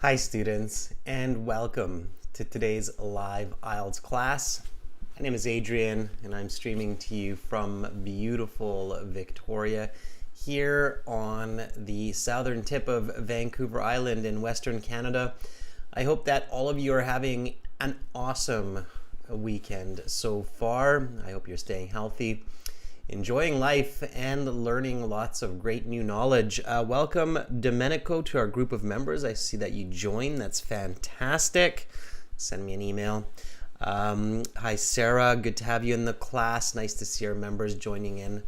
Hi students, and welcome to today's live IELTS class. My name is Adrian and I'm streaming to you from beautiful Victoria here on the southern tip of Vancouver Island in Western Canada. I hope that all of you are having an awesome weekend so far. I hope you're staying healthy, enjoying life, and learning lots of great new knowledge. Welcome, Domenico, to our group of members. I see that you joined. That's fantastic. Send me an email. Hi, Sarah. Good to have you in the class. Nice to see our members joining in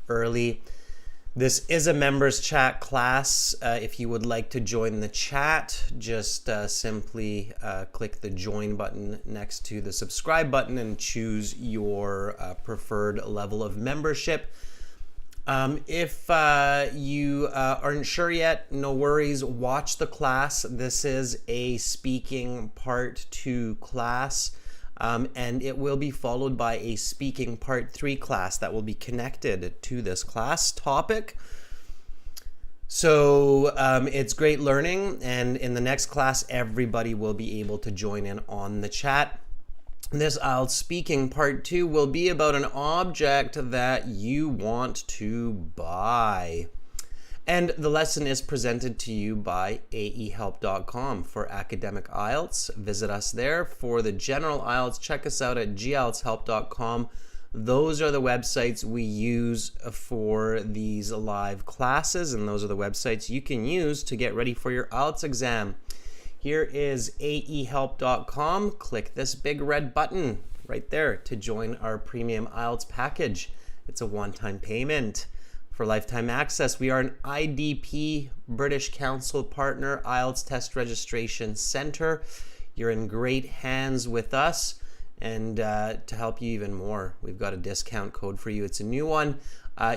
early. This is a members chat class. If you would like to join the chat, just simply click the join button next to the subscribe button and choose your preferred level of membership. If you aren't sure yet, no worries. Watch the class. This is a speaking part 2 class. And it will be followed by a speaking part 3 class that will be connected to this class topic. So it's great learning, and in the next class everybody will be able to join in on the chat. This IELTS speaking part 2 will be about an object that you want to buy. And the lesson is presented to you by aehelp.com. For academic IELTS, visit us there. For the general IELTS, check us out at gieltshelp.com. Those are the websites we use for these live classes, and those are the websites you can use to get ready for your IELTS exam. Here is aehelp.com. Click this big red button right there to join our premium IELTS package. It's a one-time payment. For lifetime access, we are an IDP British Council partner, IELTS Test Registration Center. You're in great hands with us, and to help you even more, we've got a discount code for you. It's a new one.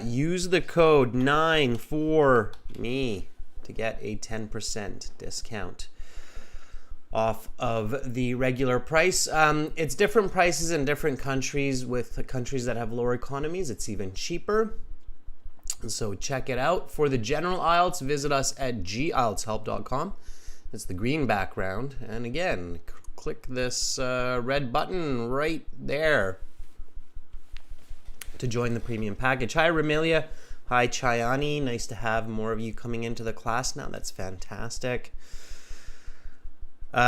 Use the code 9FOR-ME to get a 10% discount off of the regular price. It's different prices in different countries. With the countries that have lower economies, it's even cheaper. So check it out. For the general IELTS, visit us at gieltshelp.com. It's the green background. And again, click this red button right there to join the premium package. Hi, Ramilia. Hi, Chayani. Nice to have more of you coming into the class now. That's fantastic.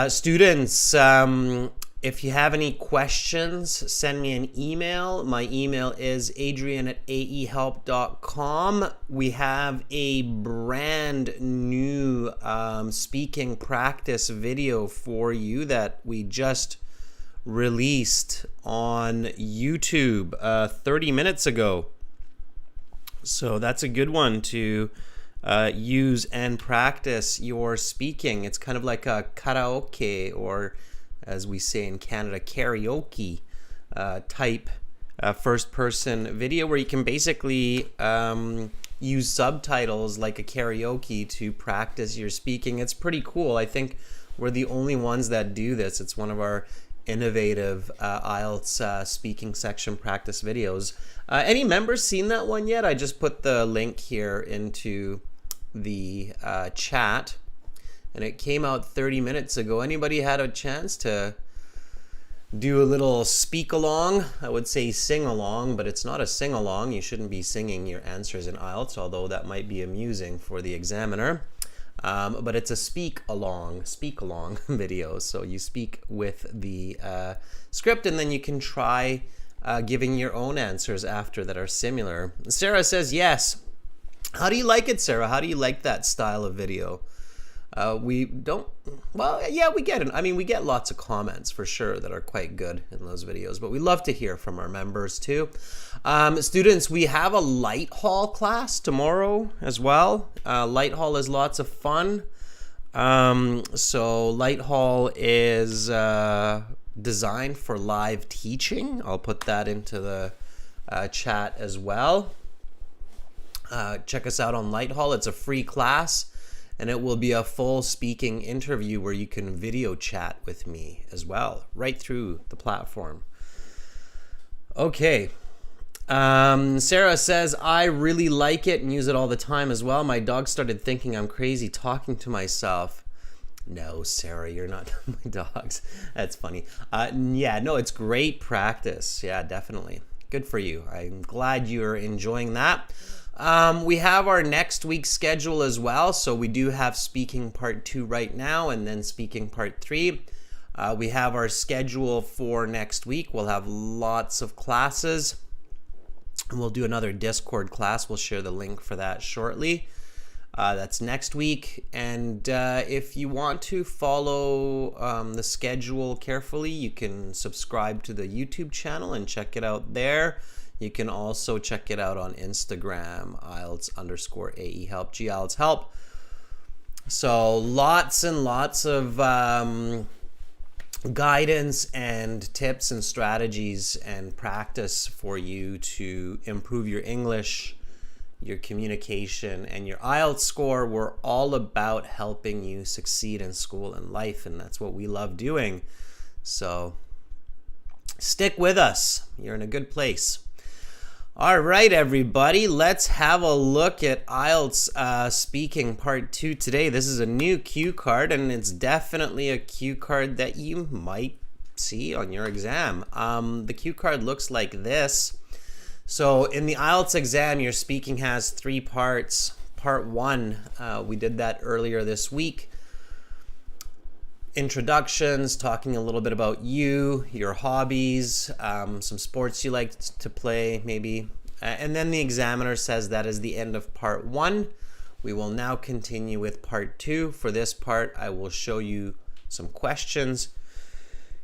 Students, if you have any questions, send me an email. My email is adrian@aehelp.com. We have a brand new speaking practice video for you that we just released on YouTube 30 minutes ago. So that's a good one to use and practice your speaking. It's kind of like a karaoke, or as we say in Canada, karaoke type first person video where you can basically use subtitles like a karaoke to practice your speaking. It's pretty cool. I think we're the only ones that do this. It's one of our innovative IELTS speaking section practice videos. Any members seen that one yet? I just put the link here into the chat. And it came out 30 minutes ago. Anybody had a chance to do a little speak along? I would say sing along, but it's not a sing along. You shouldn't be singing your answers in IELTS, although that might be amusing for the examiner. But it's a speak along video. So you speak with the script, and then you can try giving your own answers after that are similar. Sarah says yes. How do you like it, Sarah? How do you like that style of video? We don't, well, yeah, we get it. I mean, we get lots of comments for sure that are quite good in those videos, but we love to hear from our members too. Students, we have a Light Hall class tomorrow as well. Light Hall is lots of fun. So Light Hall is designed for live teaching. I'll put that into the chat as well. Check us out on Light Hall. It's a free class. And it will be a full speaking interview where you can video chat with me as well, right through the platform. Okay. Sarah says, I really like it and use it all the time as well. My dog started thinking I'm crazy talking to myself. No, Sarah, you're not my dogs. That's funny. Yeah, no, it's great practice. Yeah, definitely. Good for you. I'm glad you're enjoying that. We have our next week's schedule as well. So we do have speaking part 2 right now and then speaking part 3. We have our schedule for next week. We'll have lots of classes. We'll do another Discord class. We'll share the link for that shortly. That's next week. And if you want to follow the schedule carefully, you can subscribe to the YouTube channel and check it out there. You can also check it out on Instagram, IELTS_AE help, GIELTS help. So lots and lots of guidance and tips and strategies and practice for you to improve your English, your communication, and your IELTS score. We're all about helping you succeed in school and life, and that's what we love doing. So stick with us. You're in a good place. All right, everybody, let's have a look at IELTS speaking part 2 today. This is a new cue card, and it's definitely a cue card that you might see on your exam. The cue card looks like this. So in the IELTS exam, your speaking has 3 parts. Part 1, we did that earlier this week. Introductions, talking a little bit about you, your hobbies, some sports you like to play maybe. And then the examiner says that is the end of part 1. We will now continue with part 2. For this part, I will show you some questions.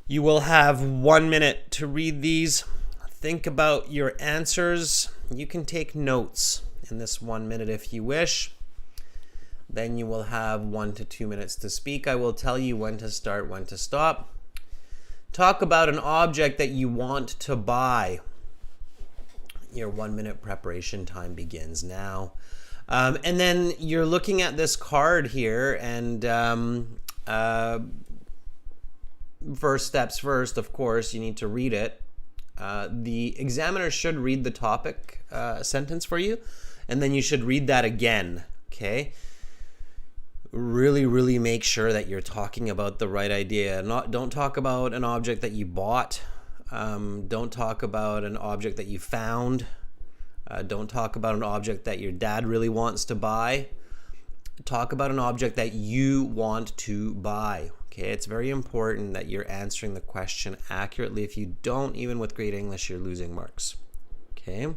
You will have 1 minute to read these. Think about your answers. You can take notes in this 1 minute if you wish. Then you will have 1 to 2 minutes to speak. I will tell you when to start, when to stop. Talk about an object that you want to buy. Your 1 minute preparation time begins now. And then you're looking at this card here, and first steps first, of course, you need to read it. The examiner should read the topic sentence for you, and then you should read that again, okay? Really make sure that you're talking about the right idea. Don't talk about an object that you bought. Don't talk about an object that you found. Don't talk about an object that your dad really wants to buy. Talk about an object that you want to buy. Okay, it's very important that you're answering the question accurately. If you don't, even with great English, you're losing marks. Okay.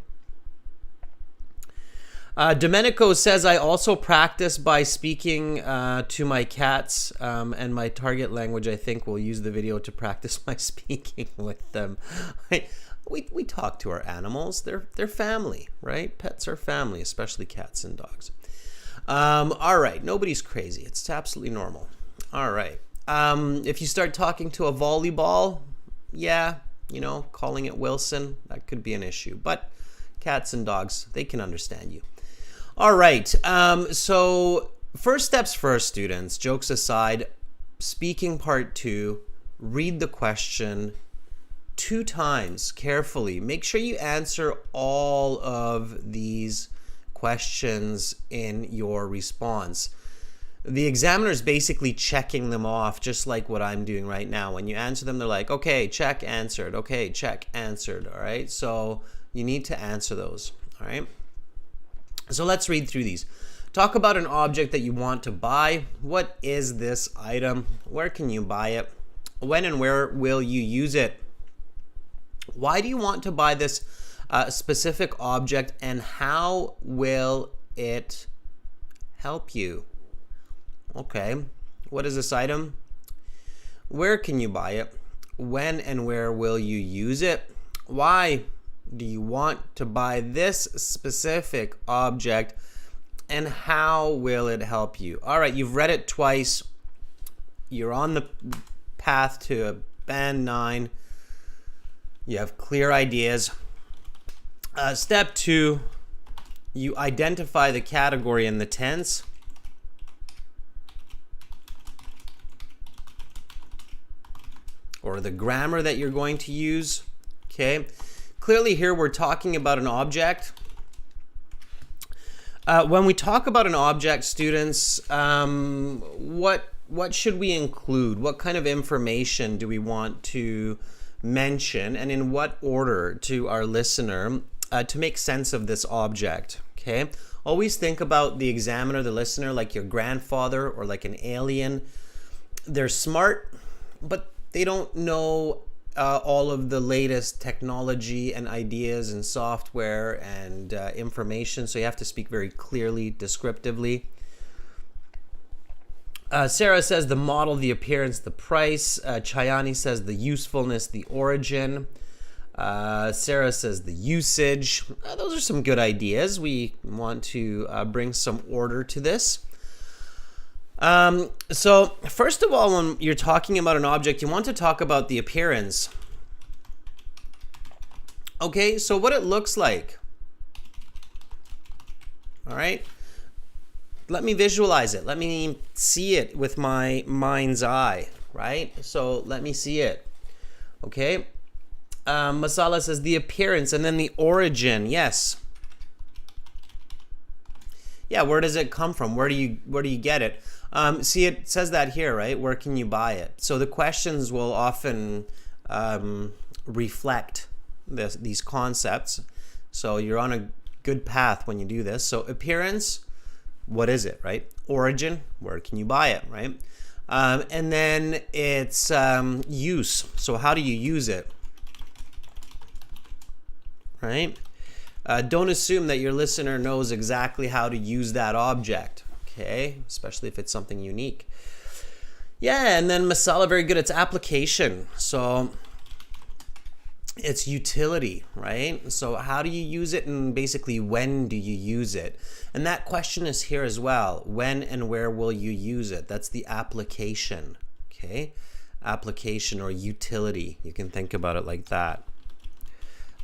Domenico says, I also practice by speaking to my cats, and my target language, I think, will use the video to practice my speaking with them. We talk to our animals. They're family, right? Pets are family, especially cats and dogs. All right, nobody's crazy. It's absolutely normal. All right. If you start talking to a volleyball, yeah, you know, calling it Wilson, that could be an issue. But cats and dogs, they can understand you. All right, so first steps first, students. Jokes aside, speaking part 2, read the question 2 times carefully. Make sure you answer all of these questions in your response. The examiner is basically checking them off, just like what I'm doing right now. When you answer them, they're like, okay, check, answered. Okay, check, answered. All right, so you need to answer those. All right. So let's read through these. Talk about an object that you want to buy. What is this item? Where can you buy it? When and where will you use it? Why do you want to buy this specific object, and how will it help you? Okay, what is this item? Where can you buy it? When and where will you use it? Why do you want to buy this specific object, and how will it help you? All right, you've read it twice. You're on the path to Band 9. You have clear ideas. Step 2, you identify the category and the tense. Or the grammar that you're going to use. Okay. Clearly here we're talking about an object. When we talk about an object, students, what what should we include? What kind of information do we want to mention, and in what order to our listener to make sense of this object? Okay, always think about the examiner, the listener, like your grandfather or like an alien. They're smart, but they don't know all of the latest technology and ideas and software and information, so you have to speak very clearly, descriptively. Sarah says the model, the appearance, the price. Chayani says the usefulness, the origin. Sarah says the usage. Those are some good ideas. We want to bring some order to this. So first of all, when you're talking about an object, you want to talk about the appearance. Okay, so what it looks like. All right. Let me visualize it. Let me see it with my mind's eye, right? So let me see it. Okay. Masala says the appearance and then the origin. Yes. Yeah, where does it come from? Where do you get it? See, it says that here, right? Where can you buy it? So the questions will often reflect these concepts. So you're on a good path when you do this. So appearance, what is it, right? Origin, where can you buy it, right? And then it's use. So how do you use it, right? Don't assume that your listener knows exactly how to use that object, okay? Especially if it's something unique. Yeah, and then Masala, very good. It's application. So it's utility, right? So how do you use it, and basically when do you use it? And that question is here as well. When and where will you use it? That's the application, okay? Application or utility. You can think about it like that.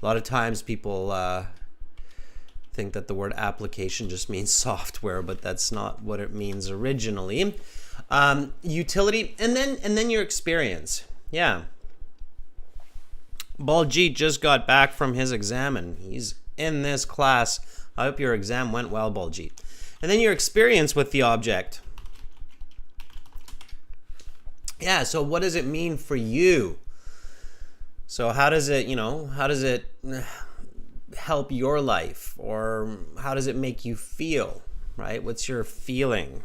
A lot of times people think that the word application just means software, but that's not what it means originally. Utility, and then your experience. Yeah. Baljit just got back from his exam and he's in this class. I hope your exam went well, Baljit. And then your experience with the object. Yeah, so what does it mean for you? So how does it, how does it help your life? Or how does it make you feel, right? What's your feeling?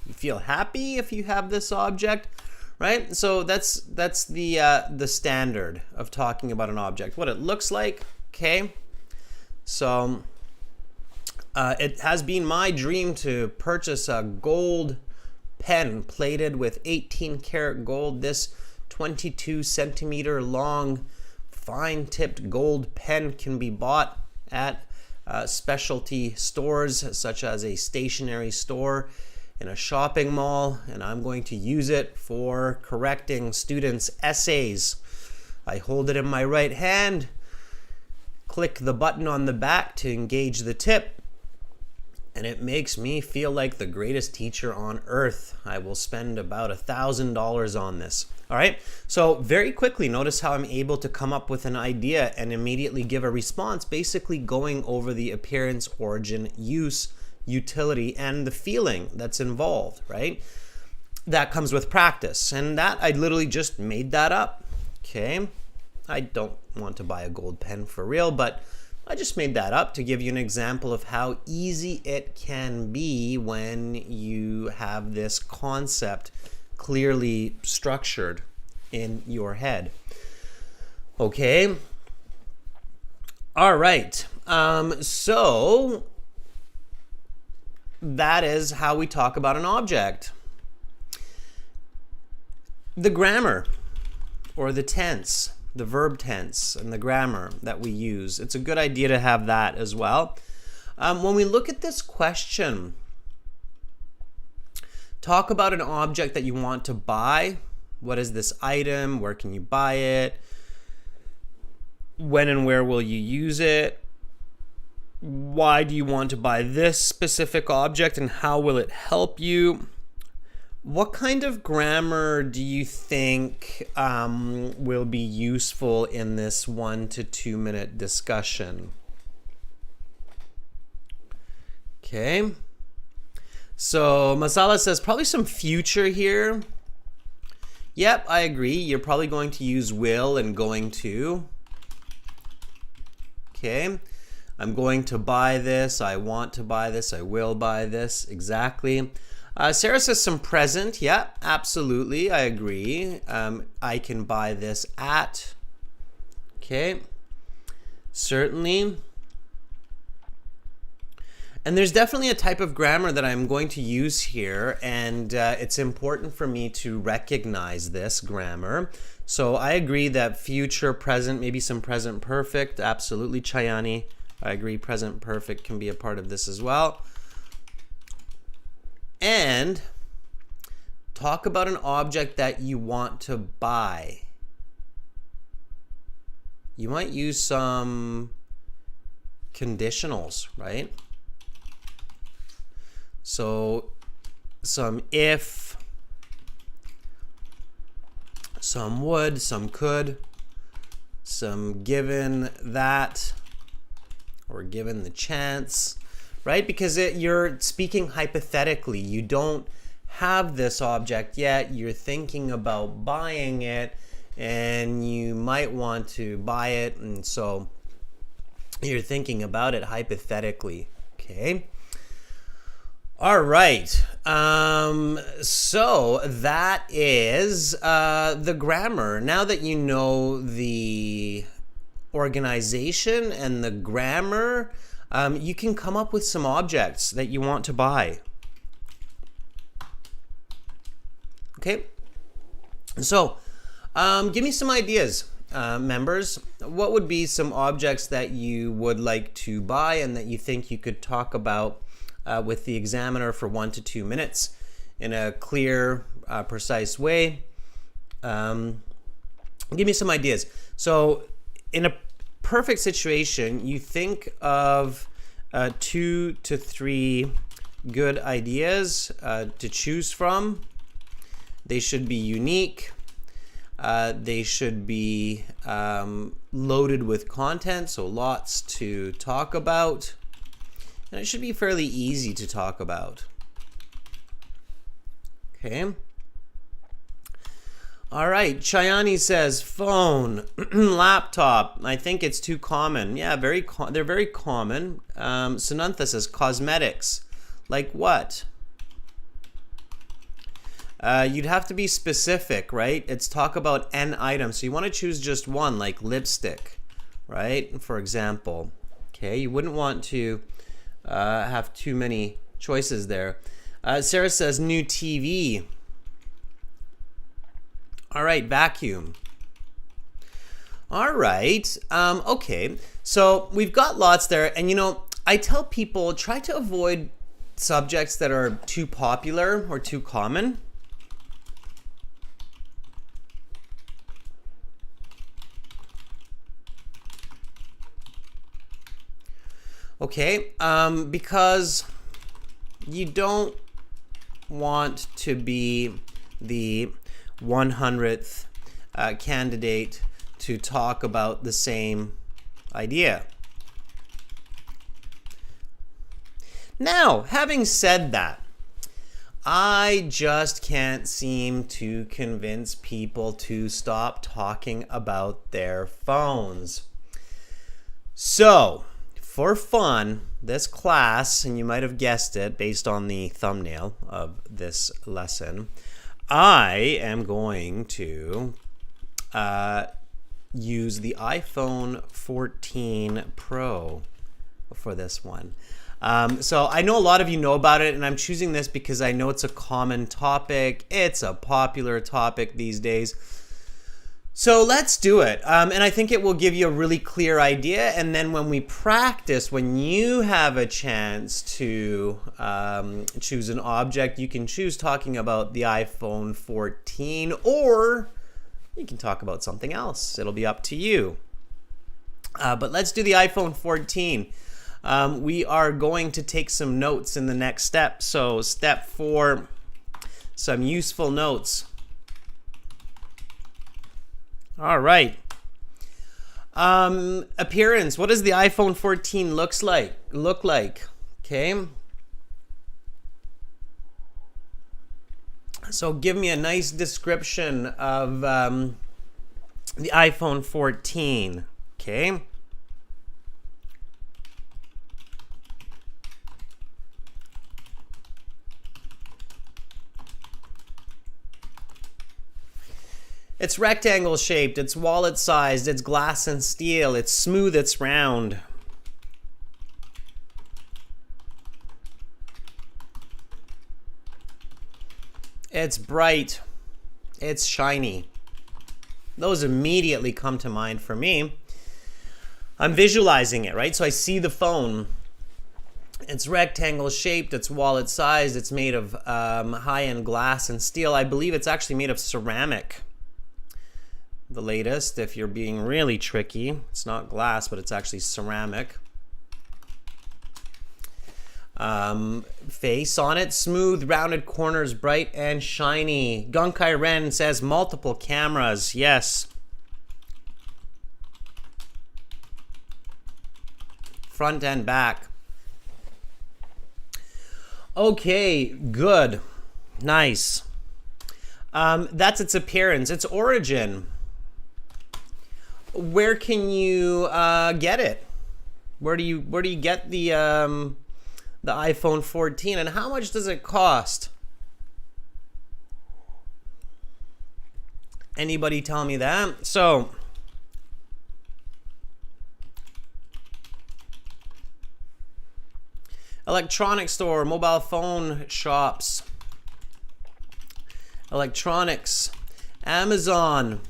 You feel happy if you have this object? Right? So that's the standard of talking about an object. What it looks like, okay? So it has been my dream to purchase a gold pen plated with 18 karat gold. This 22 centimeter long, fine-tipped gold pen can be bought at specialty stores such as a stationery store in a shopping mall, and I'm going to use it for correcting students' essays. I hold it in my right hand, click the button on the back to engage the tip, and it makes me feel like the greatest teacher on earth. I will spend about $1,000 on this. All right, so very quickly, notice how I'm able to come up with an idea and immediately give a response, basically going over the appearance, origin, use, utility, and the feeling that's involved, right? That comes with practice, and that I literally just made that up, okay? I don't want to buy a gold pen for real, but I just made that up to give you an example of how easy it can be when you have this concept clearly structured in your head. Okay? All right. So that is how we talk about an object. The grammar, or the tense, the verb tense and the grammar that we use. It's a good idea to have that as well. When we look at this question, talk about an object that you want to buy. What is this item? Where can you buy it? When and where will you use it? Why do you want to buy this specific object, and how will it help you? What kind of grammar do you think will be useful in this 1 to 2 minute discussion? Okay. So Masala says probably some future here. Yep, I agree. You're probably going to use will and going to. Okay. I'm going to buy this. I want to buy this. I will buy this. Exactly. Sarah says some present. Yeah, absolutely. I agree. I can buy this at. Okay. Certainly. And there's definitely a type of grammar that I'm going to use here, and it's important for me to recognize this grammar. So I agree that future, present, maybe some present perfect. Absolutely, Chayani. I agree present perfect can be a part of this as well. And talk about an object that you want to buy. You might use some conditionals, right? So some if, some would, some could, some given that, or given the chance, right? Because you're speaking hypothetically. You don't have this object yet. You're thinking about buying it, and you might want to buy it, and so you're thinking about it hypothetically, okay? All right, so that is the grammar. Now that you know the organization and the grammar, you can come up with some objects that you want to buy. Okay, so give me some ideas, members. What would be some objects that you would like to buy and that you think you could talk about with the examiner for 1 to 2 minutes in a clear, precise way? Give me some ideas. So in a perfect situation, you think of 2 to 3 good ideas to choose from. They should be unique. They should be loaded with content, so lots to talk about. And it should be fairly easy to talk about. Okay. All right. Chayani says phone, laptop. I think it's too common. Yeah, they're very common. Sunantha says cosmetics. Like what? You'd have to be specific, right? It's talk about an item. So you want to choose just one, like lipstick, right? For example. Okay. You wouldn't want to have too many choices there. Sarah says new TV. All right, vacuum. All right. Okay. So we've got lots there. And, you know, I tell people try to avoid subjects that are too popular or too common. Okay, because you don't want to be the 100th candidate to talk about the same idea. Now, having said that, I just can't seem to convince people to stop talking about their phones. So, for fun, this class, and you might have guessed it based on the thumbnail of this lesson, I am going to use the iPhone 14 Pro for this one. So I know a lot of you know about it, and I'm choosing this because I know it's a common topic. It's a popular topic these days. So let's do it. And I think it will give you a really clear idea. And then when we practice, when you have a chance to choose an object, you can choose talking about the iPhone 14, or you can talk about something else. It'll be up to you. But let's do the iPhone 14. We are going to take some notes in the next step. So step 4, some useful notes. All right. Appearance. What does the iPhone 14 look like? Okay. So give me a nice description of the iPhone 14. Okay. It's rectangle shaped, it's wallet sized, it's glass and steel, it's smooth, it's round. It's bright, it's shiny. Those immediately come to mind for me. I'm visualizing it, right? So I see the phone. It's rectangle shaped, it's wallet sized, it's made of high-end glass and steel. I believe it's actually made of ceramic. The latest, if you're being really tricky, it's not glass, but it's actually ceramic. Face on it, smooth, rounded corners, bright and shiny. Gunkai Ren says multiple cameras. Yes. Front and back. Okay, good. Nice. That's its appearance. Its origin. Where can you get it? Where do you get the iPhone 14, and how much does it cost? Anybody tell me that? So electronics store, mobile phone shops, electronics, Amazon,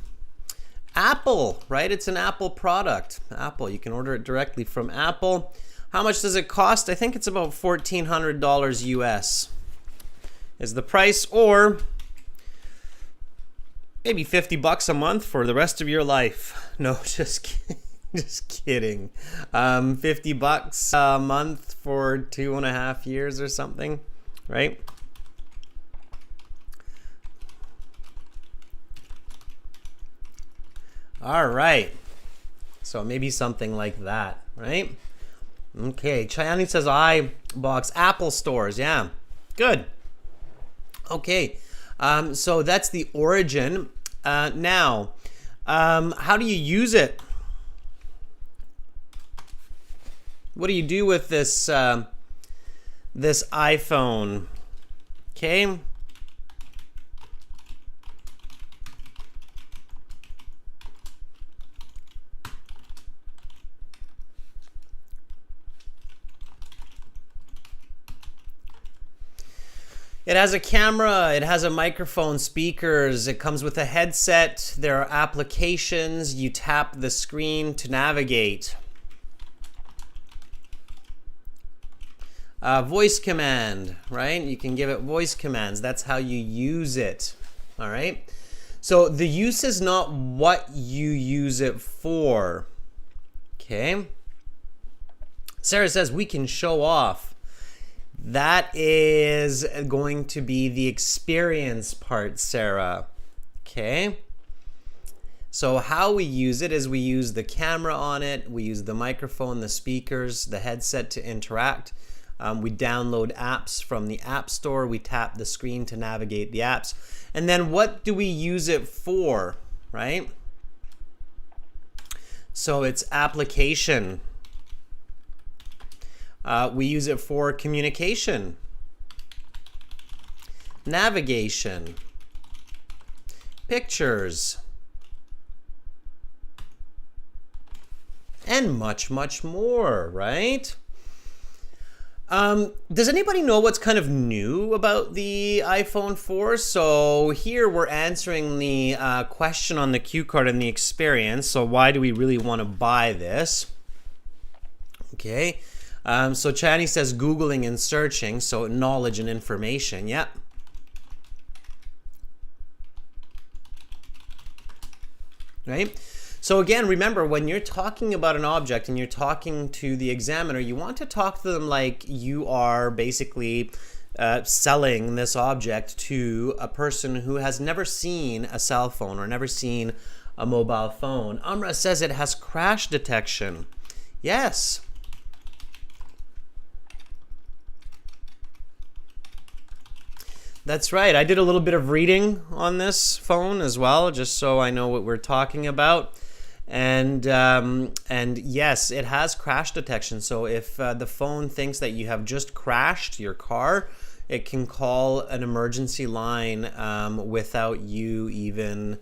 Apple, right? It's an Apple product. Apple, you can order it directly from Apple. How much does it cost? I think it's about $1,400 US is the price, or maybe $50 a month for the rest of your life. No, just kidding. $50 a month for 2.5 years or something, right? All right. So maybe something like that, right? Okay, Chayani says iBox, Apple stores. Yeah, good. Okay, so that's the origin. Now, how do you use it? What do you do with this this iPhone? Okay. It has a camera, it has a microphone, speakers, it comes with a headset, there are applications, you tap the screen to navigate. Voice command, right? You can give it voice commands, that's how you use it, all right? So the use is not what you use it for, okay? Sarah says we can show off. That is going to be the experience part, Sarah. Okay. So how we use it is we use the camera on it, we use the microphone, the speakers, the headset to interact. We download apps from the App Store. We tap the screen to navigate the apps. And then what do we use it for, right? So it's application. We use it for communication, navigation, pictures, and much, much more, right? Does anybody know what's kind of new about the iPhone 4? So here we're answering the question on the cue card and the experience. So why do we really want to buy this? Okay. So Chani says Googling and searching, so knowledge and information, yeah. Right? So again, remember, when you're talking about an object and you're talking to the examiner, you want to talk to them like you are basically selling this object to a person who has never seen a cell phone or never seen a mobile phone. Amra says it has crash detection. Yes. That's right. I did a little bit of reading on this phone as well, just so I know what we're talking about. And yes, it has crash detection. So if the phone thinks that you have just crashed your car, it can call an emergency line without you even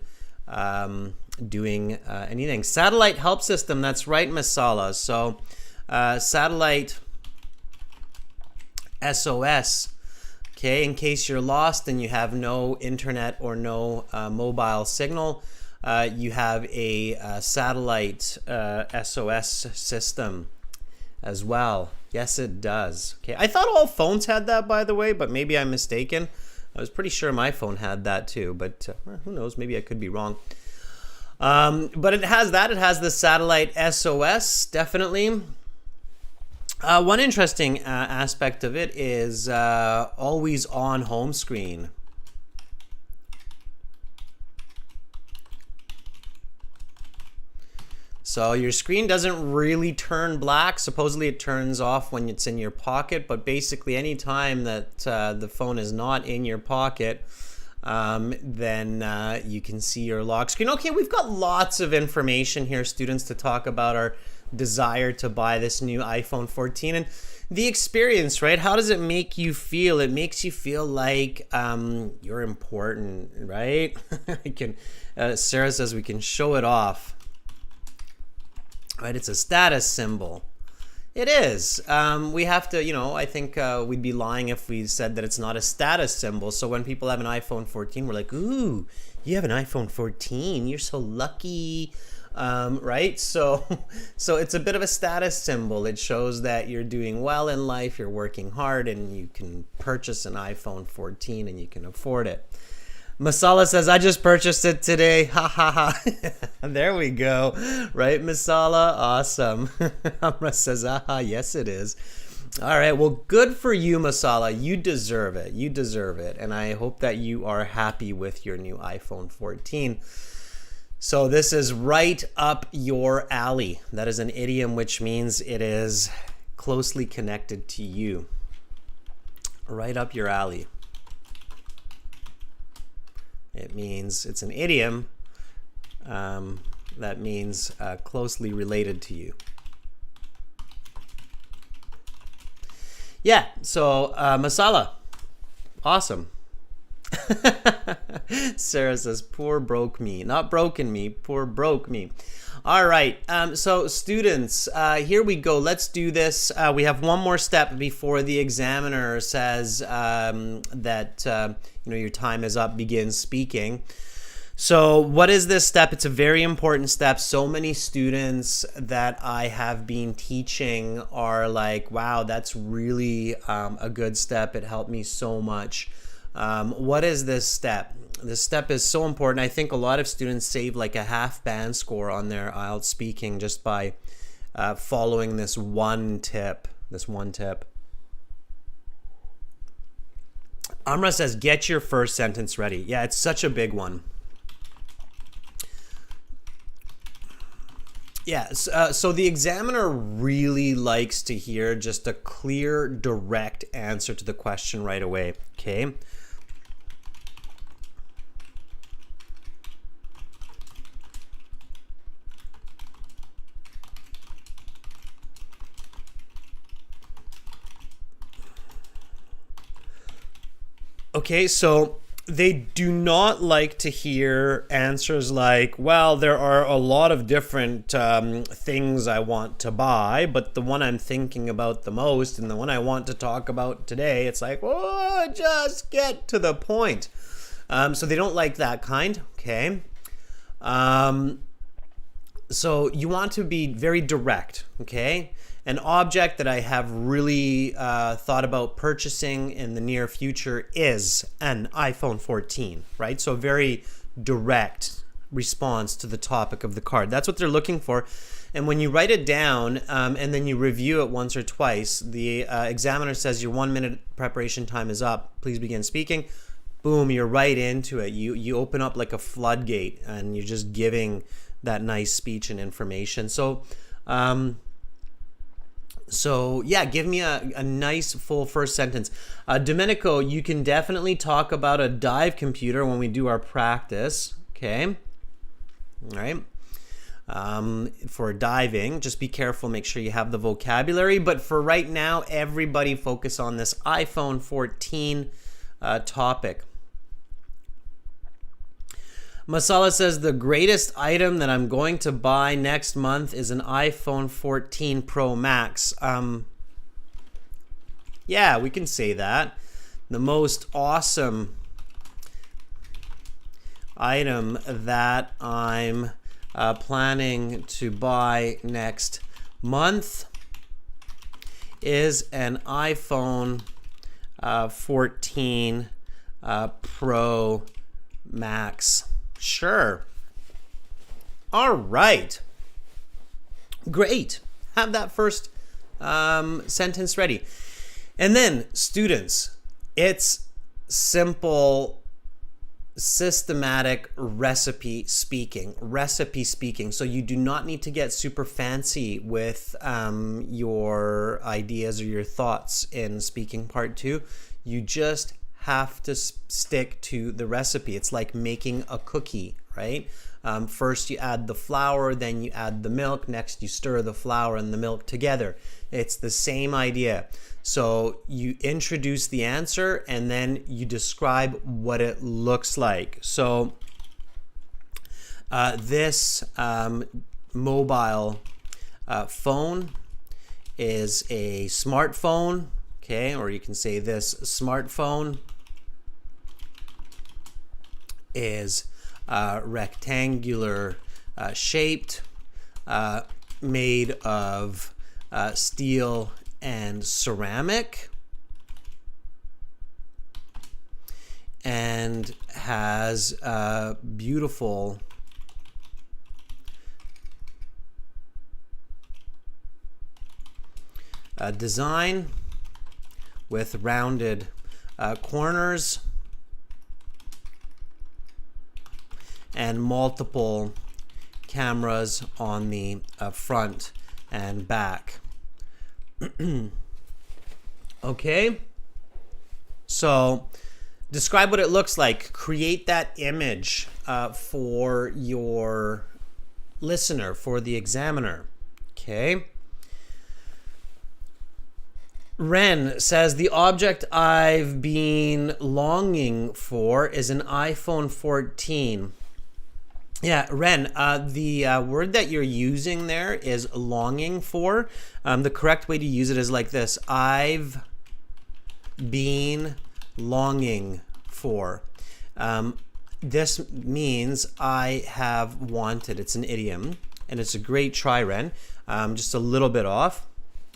doing anything. Satellite help system. That's right, Masala. So satellite SOS. Okay, in case you're lost and you have no internet or no mobile signal, you have a satellite SOS system as well. Yes, it does. Okay, I thought all phones had that, by the way, but maybe I'm mistaken. I was pretty sure my phone had that too, but who knows? Maybe I could be wrong. But it has that. It has the satellite SOS, definitely. One interesting aspect of it is always on home screen. So your screen doesn't really turn black. Supposedly it turns off when it's in your pocket, but basically any time that the phone is not in your pocket, then you can see your lock screen. Okay, we've got lots of information here, students, to talk about our desire to buy this new iPhone 14 and the experience, right? How does it make you feel? It makes you feel like you're important, right? Sarah says we can show it off, right? It's a status symbol. It is. We have to, I think we'd be lying if we said that it's not a status symbol. So when people have an iPhone 14, we're like, ooh, you have an iPhone 14. You're so lucky. Right? So it's a bit of a status symbol. It shows that you're doing well in life, you're working hard, and you can purchase an iPhone 14 and you can afford it. Masala says, I just purchased it today. Ha ha ha. There we go. Right, Masala? Awesome. Amra says, aha, yes it is. All right, well, good for you, Masala. You deserve it. You deserve it. And I hope that you are happy with your new iPhone 14. So this is right up your alley. That is an idiom which means it is closely connected to you. Right up your alley. It means it's an idiom that means closely related to you. Yeah, so Masala, awesome. Sarah says, poor broke me. Not broken me, poor broke me. All right, so students, here we go. Let's do this. We have one more step before the examiner says that your time is up, begin speaking. So what is this step? It's a very important step. So many students that I have been teaching are like, wow, that's really a good step. It helped me so much. What is this step? This step is so important. I think a lot of students save like a half band score on their IELTS speaking just by following this one tip. Amra says, get your first sentence ready. Yeah, it's such a big one. Yeah, so the examiner really likes to hear just a clear, direct answer to the question right away, okay? Okay, so they do not like to hear answers like, well, there are a lot of different things I want to buy, but the one I'm thinking about the most and the one I want to talk about today, it's like, oh, just get to the point. So they don't like that kind, okay? So you want to be very direct, okay? An object that I have really thought about purchasing in the near future is an iPhone 14, right? So very direct response to the topic of the card. That's what they're looking for. And when you write it down and then you review it once or twice, the examiner says your 1 minute preparation time is up. Please begin speaking. Boom, you're right into it. You open up like a floodgate and you're just giving that nice speech and information. So So yeah, give me a nice full first sentence. Domenico, you can definitely talk about a dive computer when we do our practice. Okay. All right. For diving, just be careful, make sure you have the vocabulary. But for right now, everybody focus on this iPhone 14 topic. Masala says the greatest item that I'm going to buy next month is an iPhone 14 Pro Max. Yeah, we can say that. The most awesome item that I'm planning to buy next month is an iPhone 14 Pro Max. Sure. All right. Great. Have that first sentence ready. And then, students, it's simple, systematic recipe speaking. So you do not need to get super fancy with your ideas or your thoughts in speaking part 2. You just have to stick to the recipe. It's like making a cookie, right? First you add the flour, then you add the milk, next you stir the flour and the milk together. It's the same idea. So you introduce the answer and then you describe what it looks like. So this mobile phone is a smartphone, okay? Or you can say this smartphone is rectangular shaped, made of steel and ceramic, and has a beautiful design with rounded corners and multiple cameras on the front and back. Okay, so describe what it looks like. Create that image for your listener, for the examiner. Okay. Ren says the object I've been longing for is an iPhone 14. Yeah, Ren, the word that you're using there is longing for. The correct way to use it is like this. I've been longing for. This means I have wanted. It's an idiom, and it's a great try, Ren. Just a little bit off.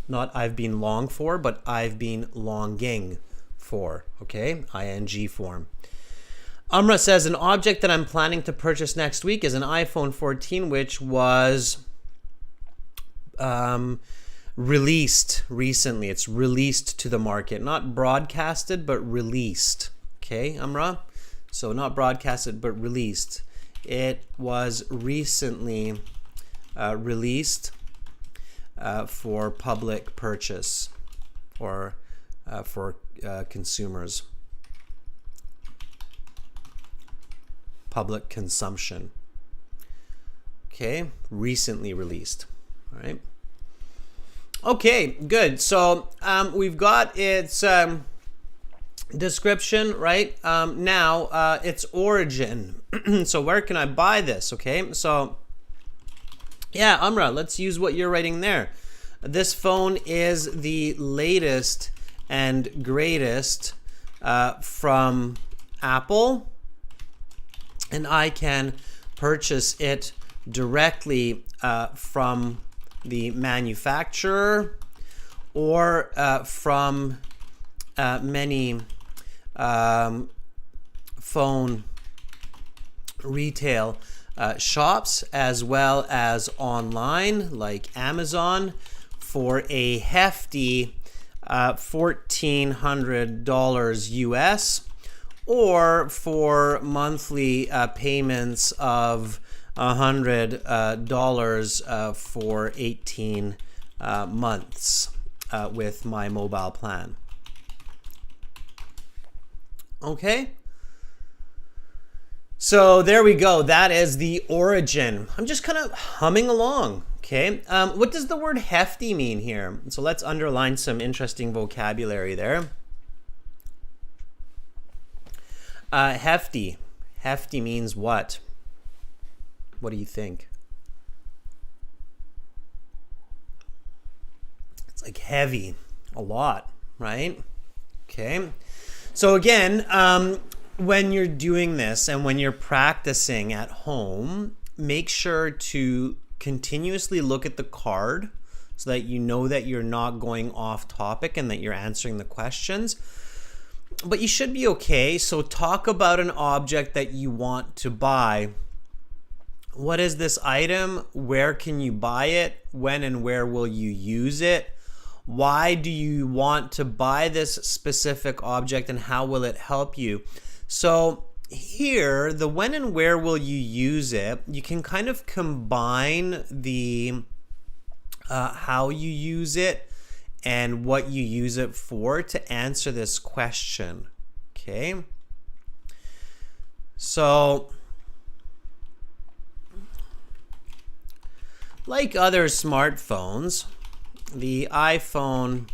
Not I've been long for, but I've been longing for. Okay, ing form. Amra says an object that I'm planning to purchase next week is an iPhone 14, which was released recently. It's released to the market, not broadcasted, but released. Okay, Amra? So not broadcasted, but released. It was recently released for public purchase or for consumers. Public consumption. Okay, recently released. All right. Okay, good. So we've got its description, right? Now its origin. So where can I buy this? Okay, so yeah, Amra, let's use what you're writing there. This phone is the latest and greatest from Apple. And I can purchase it directly from the manufacturer or from many phone retail shops, as well as online like Amazon, for a hefty $1,400 US, or for monthly payments of $100 for 18 months with my mobile plan. Okay. So there we go. That is the origin. I'm just kind of humming along. Okay. What does the word hefty mean here? So let's underline some interesting vocabulary there. Hefty. Hefty means what? What do you think? It's like heavy, a lot, right? Okay. So again, when you're doing this and when you're practicing at home, make sure to continuously look at the card so that you know that you're not going off topic and that you're answering the questions. But you should be okay. So talk about an object that you want to buy. What is this item? Where can you buy it? When and where will you use it? Why do you want to buy this specific object and how will it help you? So here, the when and where will you use it, you can kind of combine the how you use it and what you use it for to answer this question. Okay. So, like other smartphones, the iPhone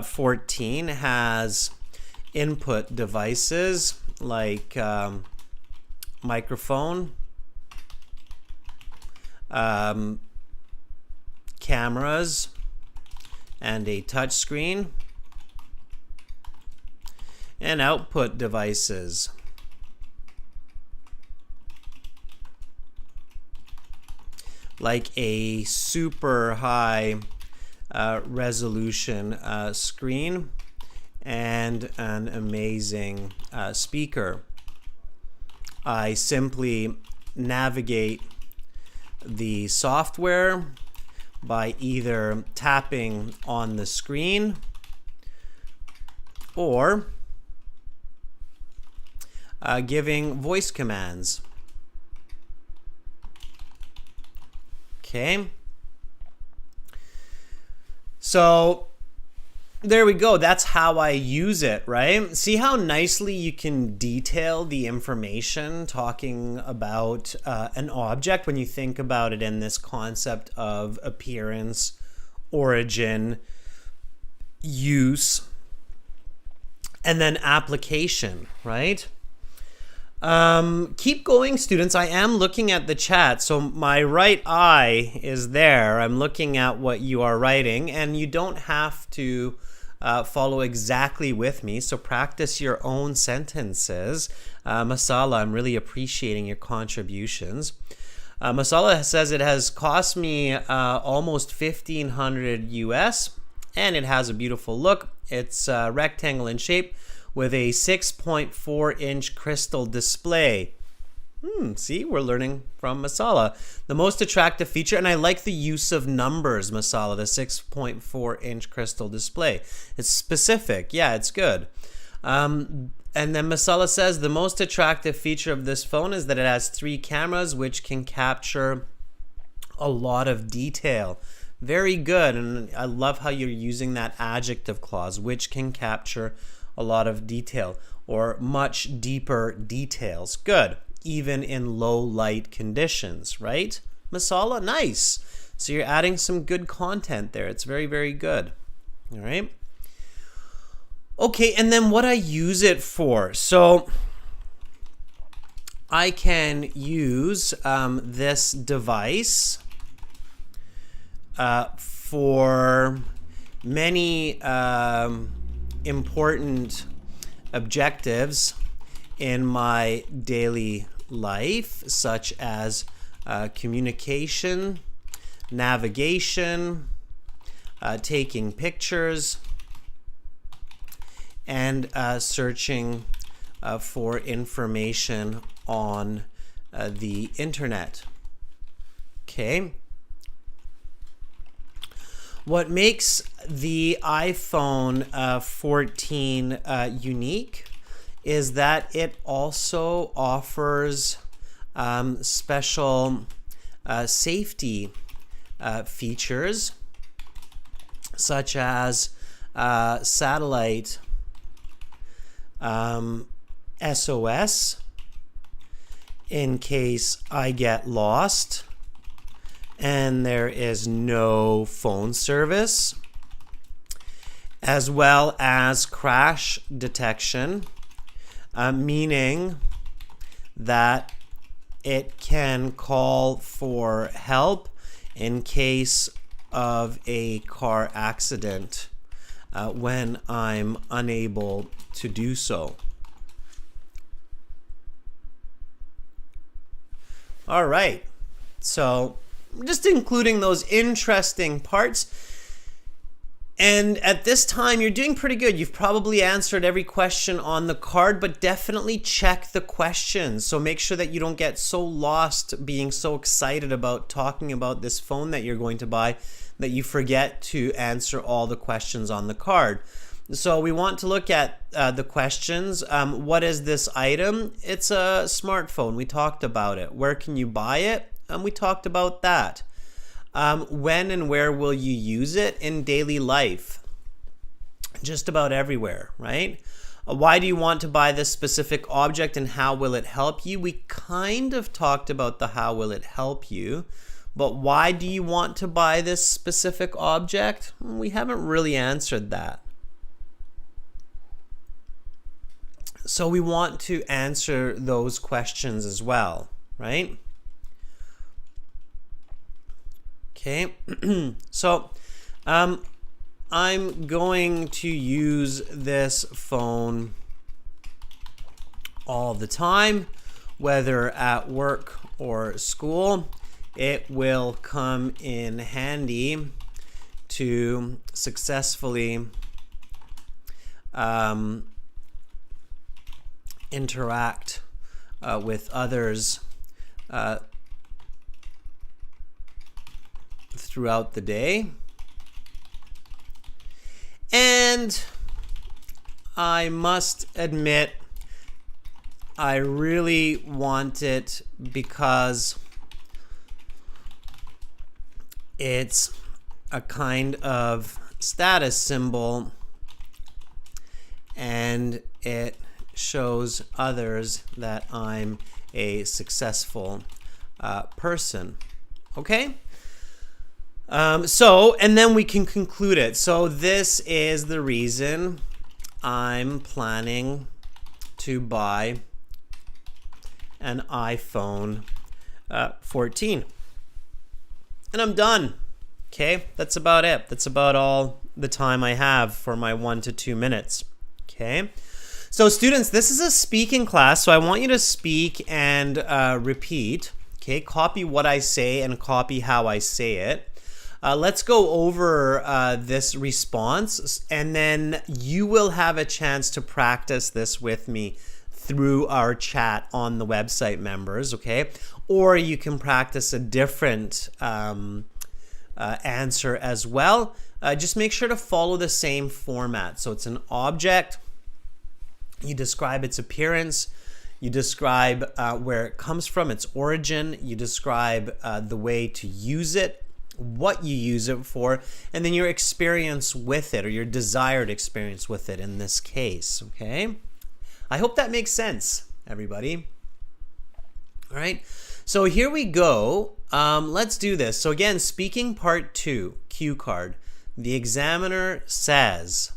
14 has input devices like microphone, cameras, and a touch screen, and output devices like a super high resolution screen and an amazing speaker. I simply navigate the software by either tapping on the screen or giving voice commands. Okay. So there we go. That's how I use it, right? See how nicely you can detail the information talking about an object when you think about it in this concept of appearance, origin, use, and then application, right? Keep going, students. I am looking at the chat. So my right eye is there. I'm looking at what you are writing, and you don't have to follow exactly with me. So practice your own sentences. Masala, I'm really appreciating your contributions. Masala says it has cost me almost $1,500 US, and it has a beautiful look. It's rectangle in shape with a 6.4-inch crystal display. See, we're learning from Masala. The most attractive feature, and I like the use of numbers, Masala, the 6.4-inch crystal display. It's specific. Yeah, it's good. And then Masala says the most attractive feature of this phone is that it has 3 cameras which can capture a lot of detail. Very good. And I love how you're using that adjective clause, which can capture a lot of detail or much deeper details. Good. Even in low light conditions, right? Masala, nice. So you're adding some good content there. It's very, very good. All right. Okay, and then what I use it for. So I can use this device for many important objectives in my daily life, such as communication, navigation, taking pictures, and searching for information on the internet. Okay. What makes the iPhone 14 unique is that it also offers special safety features such as satellite SOS in case I get lost and there is no phone service, as well as crash detection, meaning that it can call for help in case of a car accident when I'm unable to do so. All right, so just including those interesting parts. And at this time, you're doing pretty good. You've probably answered every question on the card, but definitely check the questions. So make sure that you don't get so lost being so excited about talking about this phone that you're going to buy that you forget to answer all the questions on the card. So we want to look at the questions. What is this item? It's a smartphone. We talked about it. Where can you buy it? We talked about that. When and where will you use it? In daily life. Just about everywhere, right? Why do you want to buy this specific object and how will it help you? We kind of talked about the how will it help you, but why do you want to buy this specific object? We haven't really answered that. So we want to answer those questions as well, right? Okay, so I'm going to use this phone all the time, whether at work or school. It will come in handy to successfully interact with others throughout the day. And I must admit, I really want it because it's a kind of status symbol and it shows others that I'm a successful person. Okay? And then we can conclude it. So this is the reason I'm planning to buy an iPhone 14. And I'm done. Okay, that's about it. That's about all the time I have for my 1 to 2 minutes. Okay, so students, this is a speaking class, so I want you to speak and repeat. Okay, copy what I say and copy how I say it. Let's go over this response, and then you will have a chance to practice this with me through our chat on the website, members, okay? Or you can practice a different answer as well. Just make sure to follow the same format. So it's an object. You describe its appearance. You describe where it comes from, its origin. You describe the way to use it, what you use it for, and then your experience with it, or your desired experience with it in this case, okay? I hope that makes sense, everybody. All right, so here we go. Let's do this. So again, speaking part 2, cue card. The examiner says.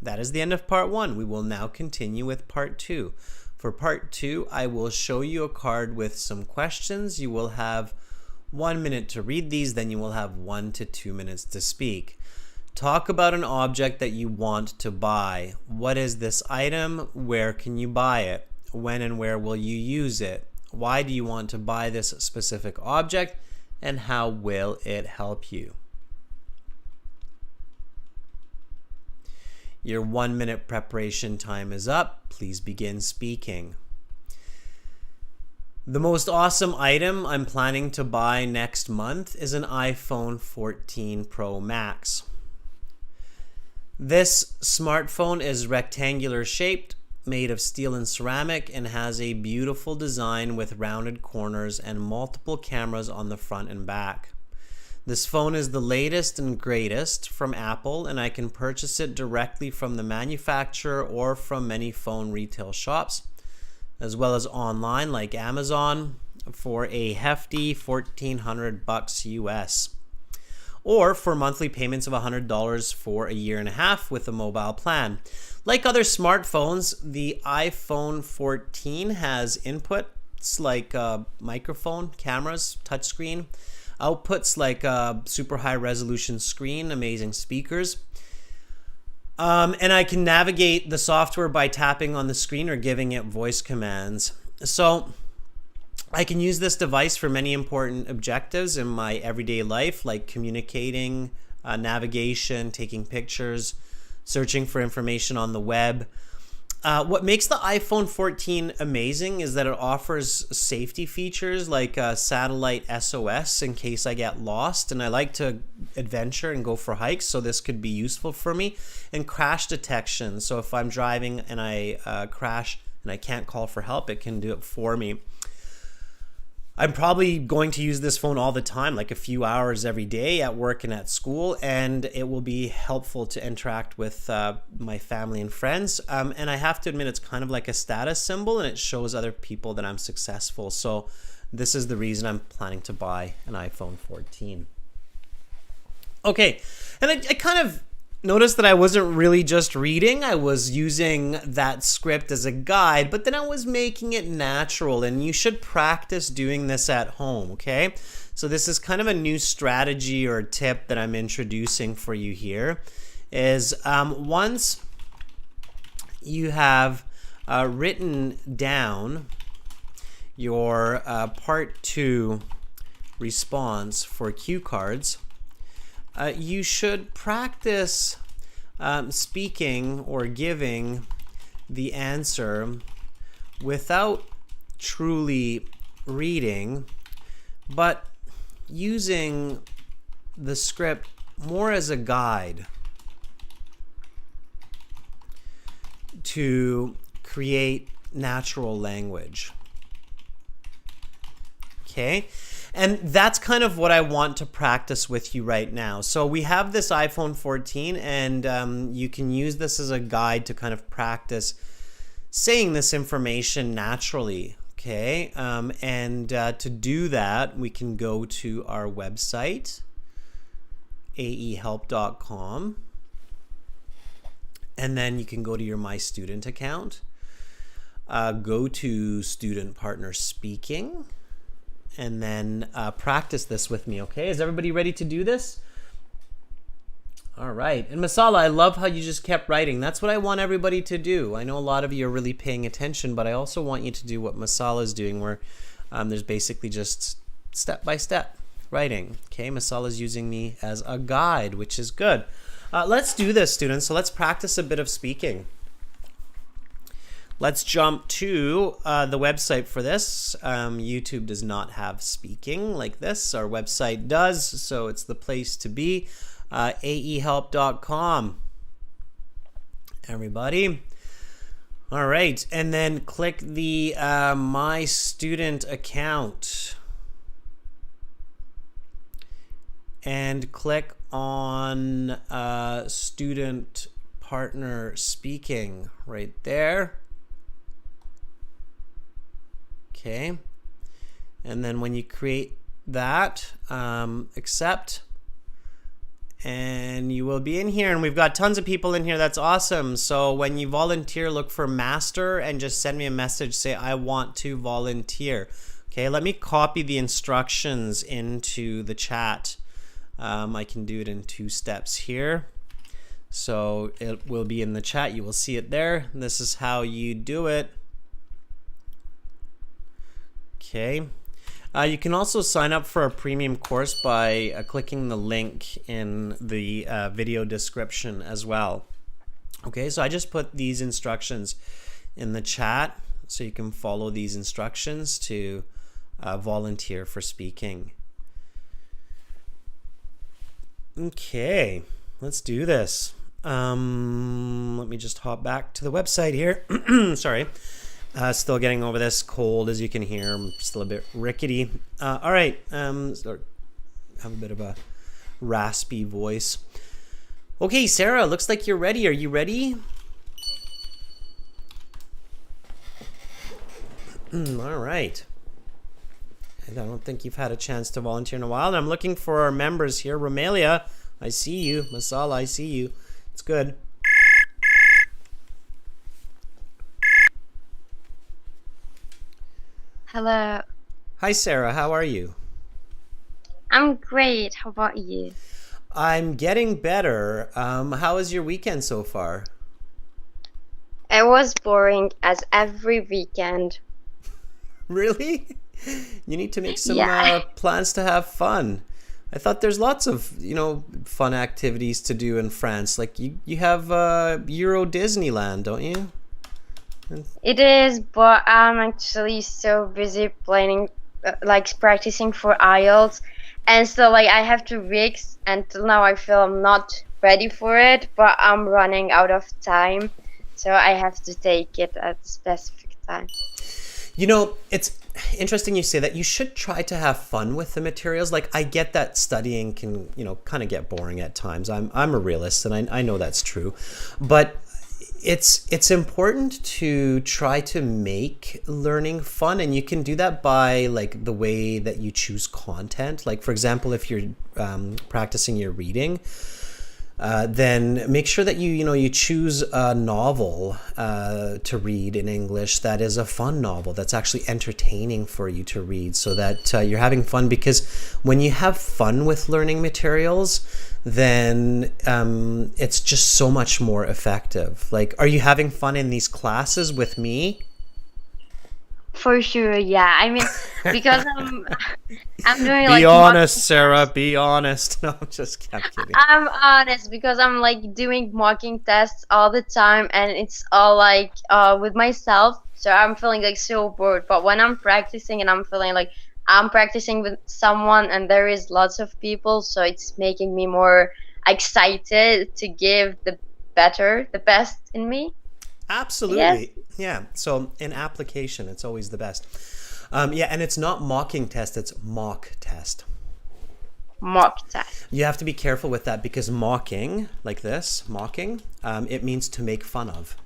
That is the end of part 1. We will now continue with part 2. For part 2, I will show you a card with some questions. You will have 1 minute to read these, then you will have 1 to 2 minutes to speak. Talk about an object that you want to buy. What is this item? Where can you buy it? When and where will you use it? Why do you want to buy this specific object? And how will it help you? Your 1 minute preparation time is up. Please begin speaking. The most awesome item I'm planning to buy next month is an iPhone 14 Pro Max. This smartphone is rectangular shaped, made of steel and ceramic, and has a beautiful design with rounded corners and multiple cameras on the front and back. This phone is the latest and greatest from Apple, and I can purchase it directly from the manufacturer or from many phone retail shops, as well as online like Amazon for a hefty $1,400 US, or for monthly payments of $100 for a year and a half with a mobile plan. Like other smartphones, the iPhone 14 has inputs like microphone, cameras, touchscreen, outputs like a super high resolution screen, amazing speakers. And I can navigate the software by tapping on the screen or giving it voice commands. So I can use this device for many important objectives in my everyday life, like communicating, navigation, taking pictures, searching for information on the web. What makes the iPhone 14 amazing is that it offers safety features like satellite SOS in case I get lost, and I like to adventure and go for hikes, so this could be useful for me, and crash detection. So if I'm driving and I crash and I can't call for help, it can do it for me. I'm probably going to use this phone all the time, like a few hours every day at work and at school, and it will be helpful to interact with my family and friends. And I have to admit, it's kind of like a status symbol, and it shows other people that I'm successful. So this is the reason I'm planning to buy an iPhone 14. Okay, and I kind of noticed that I wasn't really just reading. I was using that script as a guide, but then I was making it natural, and you should practice doing this at home, okay? So this is kind of a new strategy or tip that I'm introducing for you here, is once you have written down your part 2 response for cue cards, you should practice speaking or giving the answer without truly reading, but using the script more as a guide to create natural language. Okay? And that's kind of what I want to practice with you right now. So we have this iPhone 14, and you can use this as a guide to kind of practice saying this information naturally, okay? And to do that, we can go to our website, aehelp.com, and then you can go to your My Student account, go to Student Partner Speaking, and then practice this with me, okay? Is everybody ready to do this? All right. And Masala, I love how you just kept writing. That's what I want everybody to do. I know a lot of you are really paying attention, but I also want you to do what Masala is doing, where there's basically just step-by-step writing, okay? Masala's using me as a guide, which is good. Let's do this, students. So let's practice a bit of speaking. Let's jump to the website for this. YouTube does not have speaking like this. Our website does, so it's the place to be. aehelp.com. Everybody. All right, and then click the My Student account. And click on Student Partner Speaking right there. Okay, and then when you create that, accept, and you will be in here, and we've got tons of people in here. That's awesome. So when you volunteer, look for master and just send me a message, say I want to volunteer. Okay, let me copy the instructions into the chat. I can do it in 2 steps here. So it will be in the chat. You will see it there. This is how you do it. Okay. You can also sign up for a premium course by clicking the link in the video description as well. Okay, so I just put these instructions in the chat so you can follow these instructions to volunteer for speaking. Okay, let's do this. Let me just hop back to the website here. Sorry. Still getting over this cold, as you can hear. I'm still a bit rickety. All right. So have a bit of a raspy voice. Okay, Sarah, looks like you're ready. Are you ready? All right. And I don't think you've had a chance to volunteer in a while. And I'm looking for our members here. Romelia, I see you. Masala, I see you. It's good. Hello. Hi, Sarah. How are you? I'm great. How about you? I'm getting better. How was your weekend so far? It was boring as every weekend. Really? You need to make some Yeah. plans to have fun. I thought there's lots of, fun activities to do in France. Like you have Euro Disneyland, don't you? It is, but I'm actually so busy planning, like practicing for IELTS. And so, like, I have 2 weeks. Until now, I feel I'm not ready for it, but I'm running out of time. So I have to take it at a specific time. It's interesting you say that. You should try to have fun with the materials. Like, I get that studying can, kind of get boring at times. I'm a realist, and I know that's true. But it's important to try to make learning fun, and you can do that by like the way that you choose content. Like, for example, if you're practicing your reading, then make sure that you choose a novel to read in English that is a fun novel that's actually entertaining for you to read, so that you're having fun. Because when you have fun with learning materials, then it's just so much more effective. Like, are you having fun in these classes with me? For sure, yeah. I mean, because I'm doing Be like honest, mocking Sarah. tests. Be honest. No, I'm kidding. I'm honest because I'm like doing mocking tests all the time, and it's all like with myself. So I'm feeling like so bored. But when I'm practicing and I'm feeling like I'm practicing with someone and there is lots of people, so it's making me more excited to give the best in me, I guess. Absolutely. Yeah. So in application, it's always the best. Yeah, and it's not mocking test, it's mock test. Mock test. You have to be careful with that, because mocking, like this, mocking, it means to make fun of.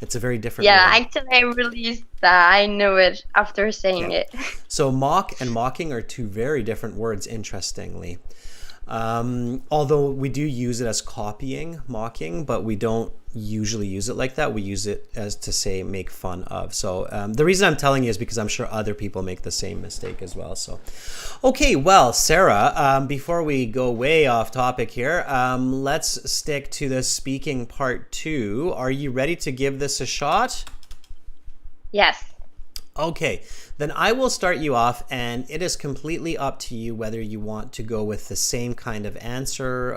It's a very different Yeah, word. actually, I released that. I knew it after saying Yeah. it. So mock and mocking are two very different words, interestingly. Although we do use it as copying, mocking, but we don't usually use it like that. We use it as to say make fun of. So the reason I'm telling you is because I'm sure other people make the same mistake as well. So, okay, well, Sarah, before we go way off topic here, let's stick to the speaking part 2. Are you ready to give this a shot? Yes. Okay, then I will start you off, and it is completely up to you whether you want to go with the same kind of answer,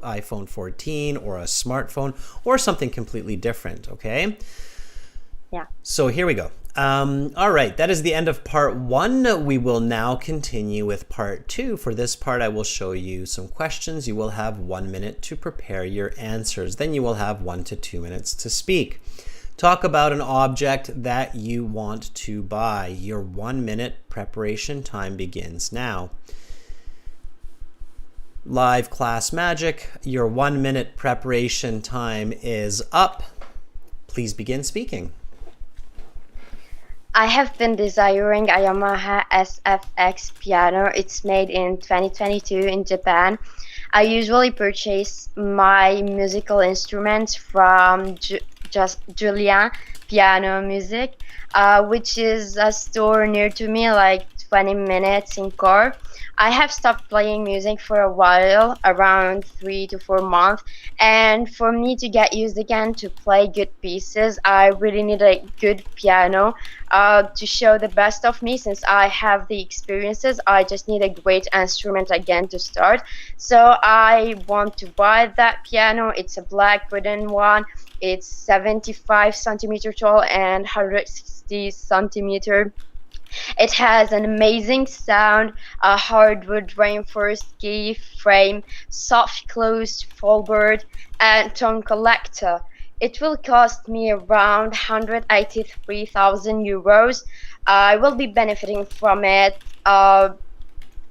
iPhone 14 or a smartphone, or something completely different, okay? Yeah. So here we go. All right, that is the end of part 1. We will now continue with part 2. For this part, I will show you some questions. You will have 1 minute to prepare your answers. Then you will have 1 to 2 minutes to speak. Talk about an object that you want to buy. Your 1 minute preparation time begins now. Live class magic, your 1 minute preparation time is up. Please begin speaking. I have been desiring a Yamaha SFX piano. It's made in 2022 in Japan. I usually purchase my musical instruments from just Julian Piano Music, which is a store near to me, like 20 minutes in car. I have stopped playing music for a while, around 3 to 4 months, and for me to get used again to play good pieces, I really need a good piano to show the best of me. Since I have the experiences, I just need a great instrument again to start. So I want to buy that piano. It's a black wooden one. It's 75 centimeter tall and 160 centimeter. It has an amazing sound, a hardwood reinforced key frame, soft closed foldboard, and tone collector. It will cost me around 183,000 euros. I will be benefiting from it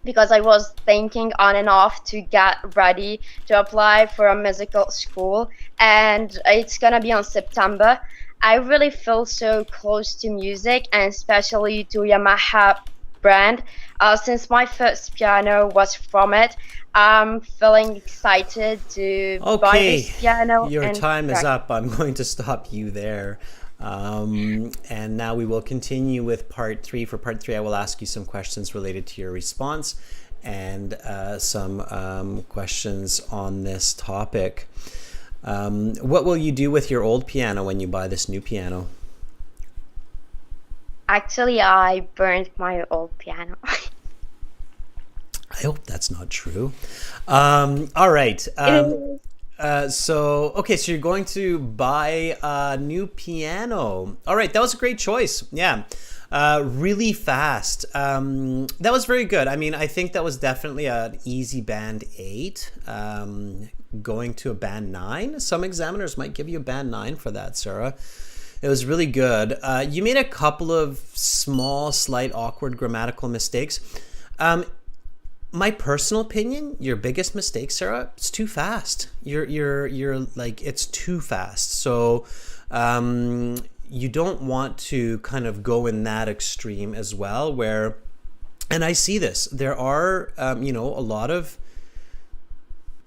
because I was thinking on and off to get ready to apply for a musical school, and it's gonna be on September. I really feel so close to music, and especially to Yamaha brand. Since my first piano was from it, I'm feeling excited to buy this Okay, piano your and time is practice. up. I'm going to stop you there. And now we will continue with part three. For part three, I will ask you some questions related to your response and some questions on this topic. What will you do with your old piano when you buy this new piano? Actually, I burned my old piano. I hope that's not true. All right. It is. So you're going to buy a new piano. All right, that was a great choice. Yeah, really fast. That was very good. I mean, I think that was definitely an easy band 8. Going to a band 9. Some examiners might give you a band 9 for that, Sarah. It was really good. You made a couple of small, slight, awkward grammatical mistakes. My personal opinion, your biggest mistake, Sarah, it's too fast. You're like, it's too fast. So you don't want to kind of go in that extreme as well, where, and I see this, there are a lot of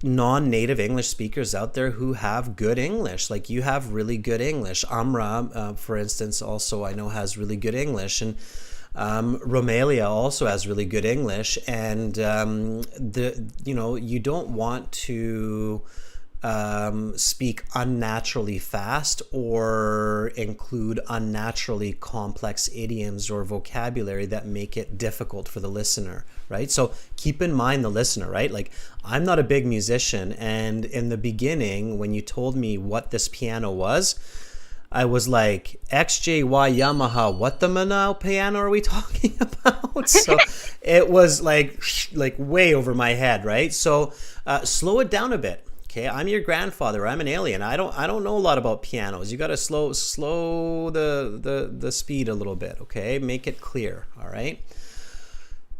non-native English speakers out there who have good English. Like, you have really good English. Amra, for instance, also I know has really good English, and Romelia also has really good English. And you don't want to speak unnaturally fast or include unnaturally complex idioms or vocabulary that make it difficult for the listener, right? So keep in mind the listener, right? Like, I'm not a big musician, and in the beginning when you told me what this piano was, I was like, XJY Yamaha, what the Manal piano are we talking about? So it was like way over my head, right? So slow it down a bit. Okay, I'm your grandfather. I'm an alien. I don't know a lot about pianos. You got to slow the speed a little bit. Okay, make it clear. All right.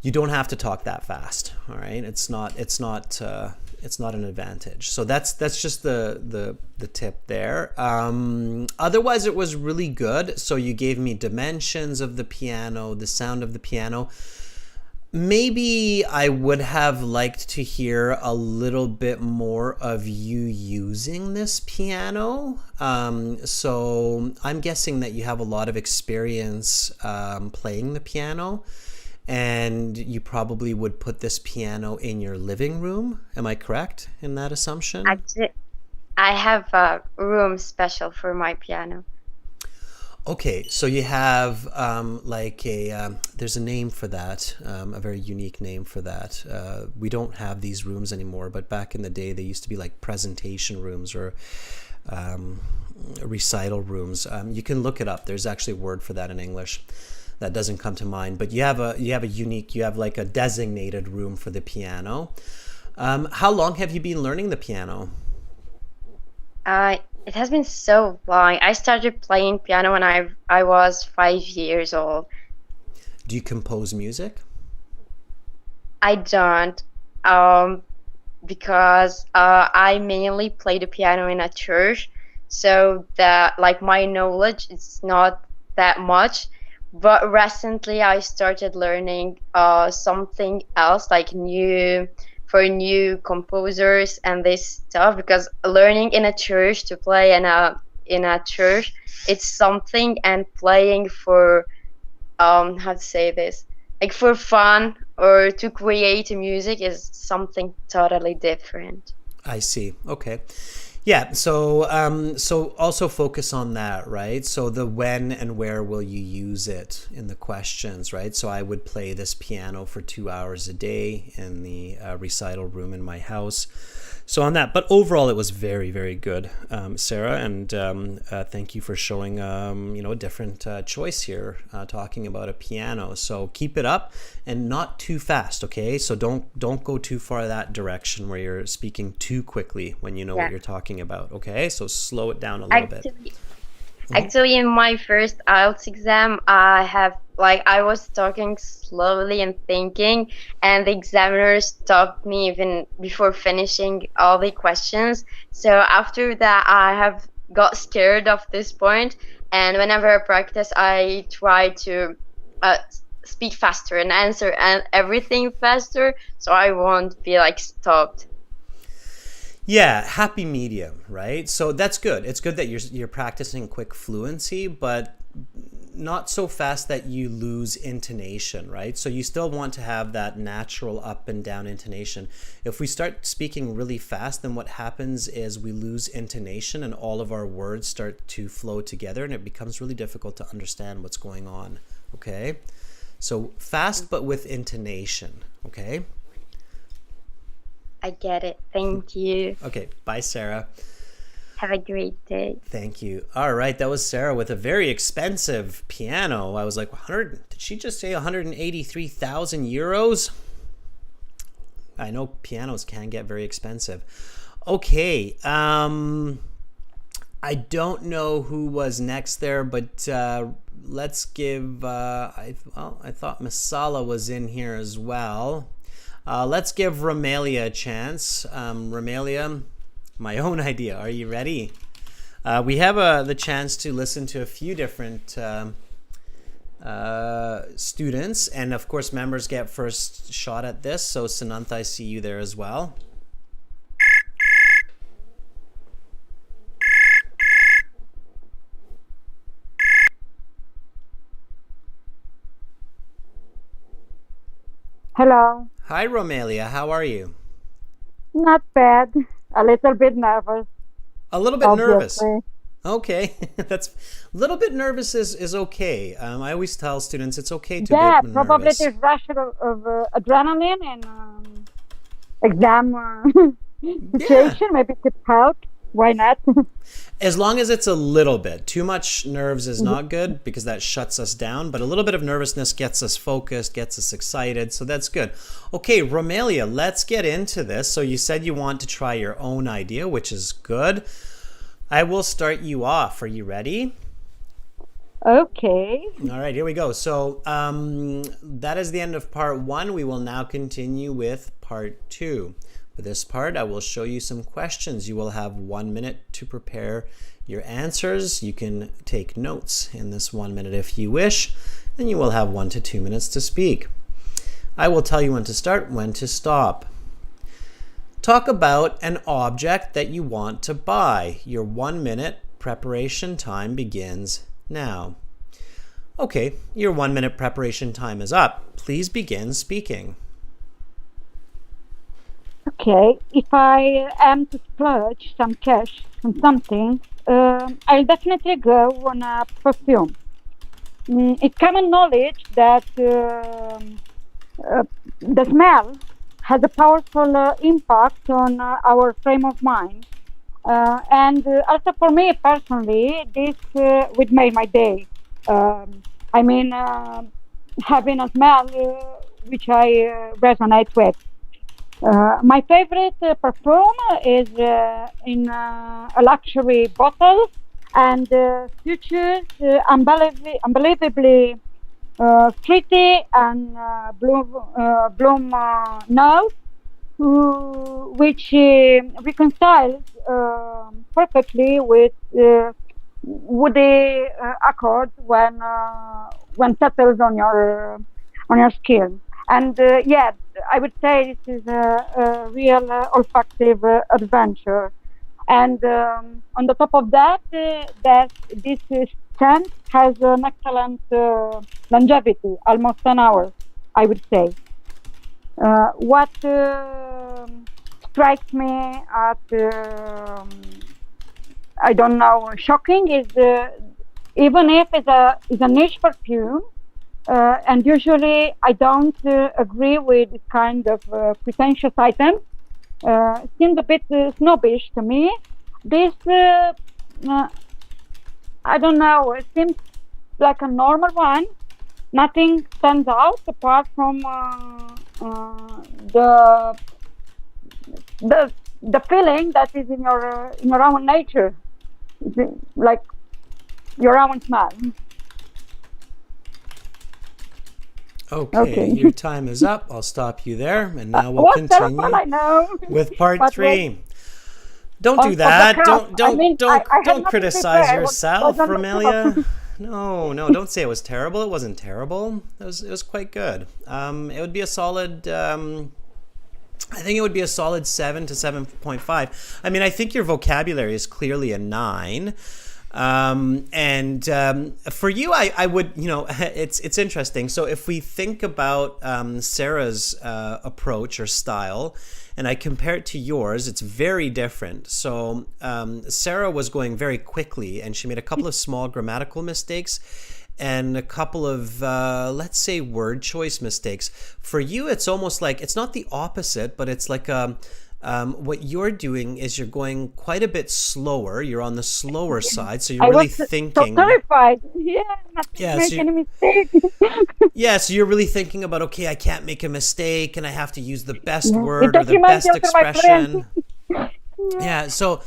You don't have to talk that fast. All right. It's not an advantage. So that's just the tip there. Otherwise, it was really good. So you gave me dimensions of the piano, the sound of the piano. Maybe I would have liked to hear a little bit more of you using this piano. So I'm guessing that you have a lot of experience playing the piano, and you probably would put this piano in your living room. Am I correct in that assumption? Actually, I have a room special for my piano. Okay, so you have there's a name for that, a very unique name for that. We don't have these rooms anymore, but back in the day, they used to be like presentation rooms or recital rooms. You can look it up. There's actually a word for that in English. That doesn't come to mind, but you have like a designated room for the piano. How long have you been learning the piano? It has been so long. I started playing piano when I was 5 years old. Do you compose music? I don't, um, because I mainly play the piano in a church, so that like my knowledge is not that much. But recently, I started learning something else, like new for new composers and this stuff. Because learning in a church to play in a church, it's something, and playing for how to say this, like for fun or to create music is something totally different. I see. Okay. Yeah, so also focus on that, right? So the when and where will you use it in the questions, right? So I would play this piano for 2 hours a day in the recital room in my house. So on that, but overall it was very, very good, Sarah, and thank you for showing a different choice here, talking about a piano. So keep it up and not too fast, okay? So don't go too far that direction where you're speaking too quickly when you know what Yeah. you're talking about, okay? So slow it down a little bit. Actually, Actually, in my first IELTS exam, I have like I was talking slowly and thinking, and the examiner stopped me even before finishing all the questions. So after that, I have got scared of this point, and whenever I practice, I try to speak faster and answer and everything faster, so I won't be like stopped. Yeah, happy medium, right? So that's good. It's good that you're practicing quick fluency, but not so fast that you lose intonation, right? So you still want to have that natural up and down intonation. If we start speaking really fast, then what happens is we lose intonation and all of our words start to flow together and it becomes really difficult to understand what's going on, okay? So fast but with intonation, okay? I get it. Thank you. Okay, bye, Sarah. Have a great day. Thank you. All right, that was Sarah with a very expensive piano. I was like, 100? Did she just say 183,000 euros? I know pianos can get very expensive. Okay, I don't know who was next there, but let's give. I thought Masala was in here as well. Let's give Romelia a chance. Romelia, my own idea. Are you ready? We have the chance to listen to a few different students, and of course members get first shot at this. So Sanantha, I see you there as well. Hello. Hi Romelia, how are you? Not bad. A little bit nervous. A little bit nervous. Obviously. Okay, that's a little bit nervous is okay. I always tell students it's okay to Yeah, be nervous. probably this rush of adrenaline and exam situation. Maybe it could help. Why not? As long as it's a little bit. Too much nerves is not good because that shuts us down, but a little bit of nervousness gets us focused, gets us excited, so that's good. Okay, Romelia, let's get into this. So you said you want to try your own idea, which is good. I will start you off. Are you ready? Okay. All right, here we go. So that is the end of part 1. We will now continue with part 2. For this part, I will show you some questions. You will have 1 minute to prepare your answers. You can take notes in this 1 minute if you wish, and you will have 1 to 2 minutes to speak. I will tell you when to start, when to stop. Talk about an object that you want to buy. Your 1 minute preparation time begins now. Okay, your 1 minute preparation time is up. Please begin speaking. Okay. If I am to splurge some cash on something, I'll definitely go on a perfume. It's common knowledge that the smell has a powerful impact on our frame of mind. And also for me personally, this would make my day. I mean, having a smell which I resonate with. My favorite perfume is in a luxury bottle and features unbelievably fruity and bloom notes, which reconciles perfectly with woody accords when settled on your skin. And yeah, I would say this is a real olfactive adventure. And on the top of that, that this scent has an excellent longevity, almost an hour, I would say. What strikes me as, I don't know, shocking is even if it's a niche perfume, and usually I don't agree with this kind of pretentious item. Seems a bit snobbish to me. This, I don't know, it seems like a normal one. Nothing stands out apart from the feeling that is in your own nature, like your own smell. Okay, Okay. your time is up. I'll stop you there, and now we'll Was terrible, continue I know. with part But was 3. Don't do of the that. cup. Don't I don't mean, don't I had don't nothing criticize prepared. Was yourself, on the cup. Romelia. No, no, don't say it was terrible. It wasn't terrible. It was quite good. It would be a solid. I think it would be a solid 7 to 7.5. I mean, I think your vocabulary is clearly a 9. For you, I would, it's interesting. So if we think about Sarah's approach or style, and I compare it to yours, it's very different. So Sarah was going very quickly, and she made a couple of small grammatical mistakes and a couple of, let's say, word choice mistakes. For you, it's almost like, it's not the opposite, but it's like what you're doing is you're going quite a bit slower. You're on the slower side, so you're I really was so thinking. terrified. Yeah, not to Yeah, make so any mistake. yeah, so you're really thinking about, okay, I can't make a mistake, and I have to use the best Yeah. word or It the reminds best me of my friend. expression. Yeah, so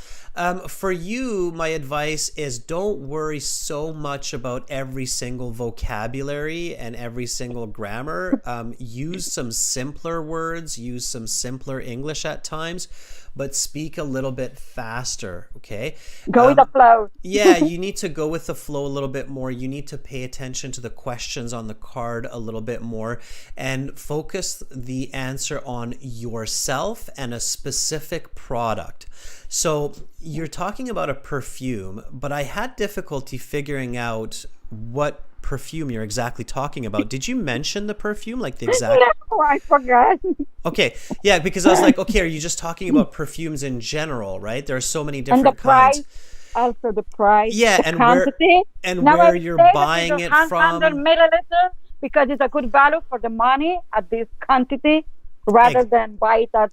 for you, my advice is don't worry so much about every single vocabulary and every single grammar. Use some simpler words, use some simpler English at times, but speak a little bit faster, okay? Go with the flow. Yeah, you need to go with the flow a little bit more. You need to pay attention to the questions on the card a little bit more and focus the answer on yourself and a specific product. So you're talking about a perfume, but I had difficulty figuring out what perfume you're exactly talking about. Did you mention the perfume, like the exact? No, I forgot. Okay, yeah, because I was like, okay, are you just talking about perfumes in general, right? There are so many And the different kinds. price, also the price, Yeah, the and where quantity. Now I where would you're say that buying it's it 100 from. milliliters because it's a good value for the money at this quantity rather Ex- than buy it at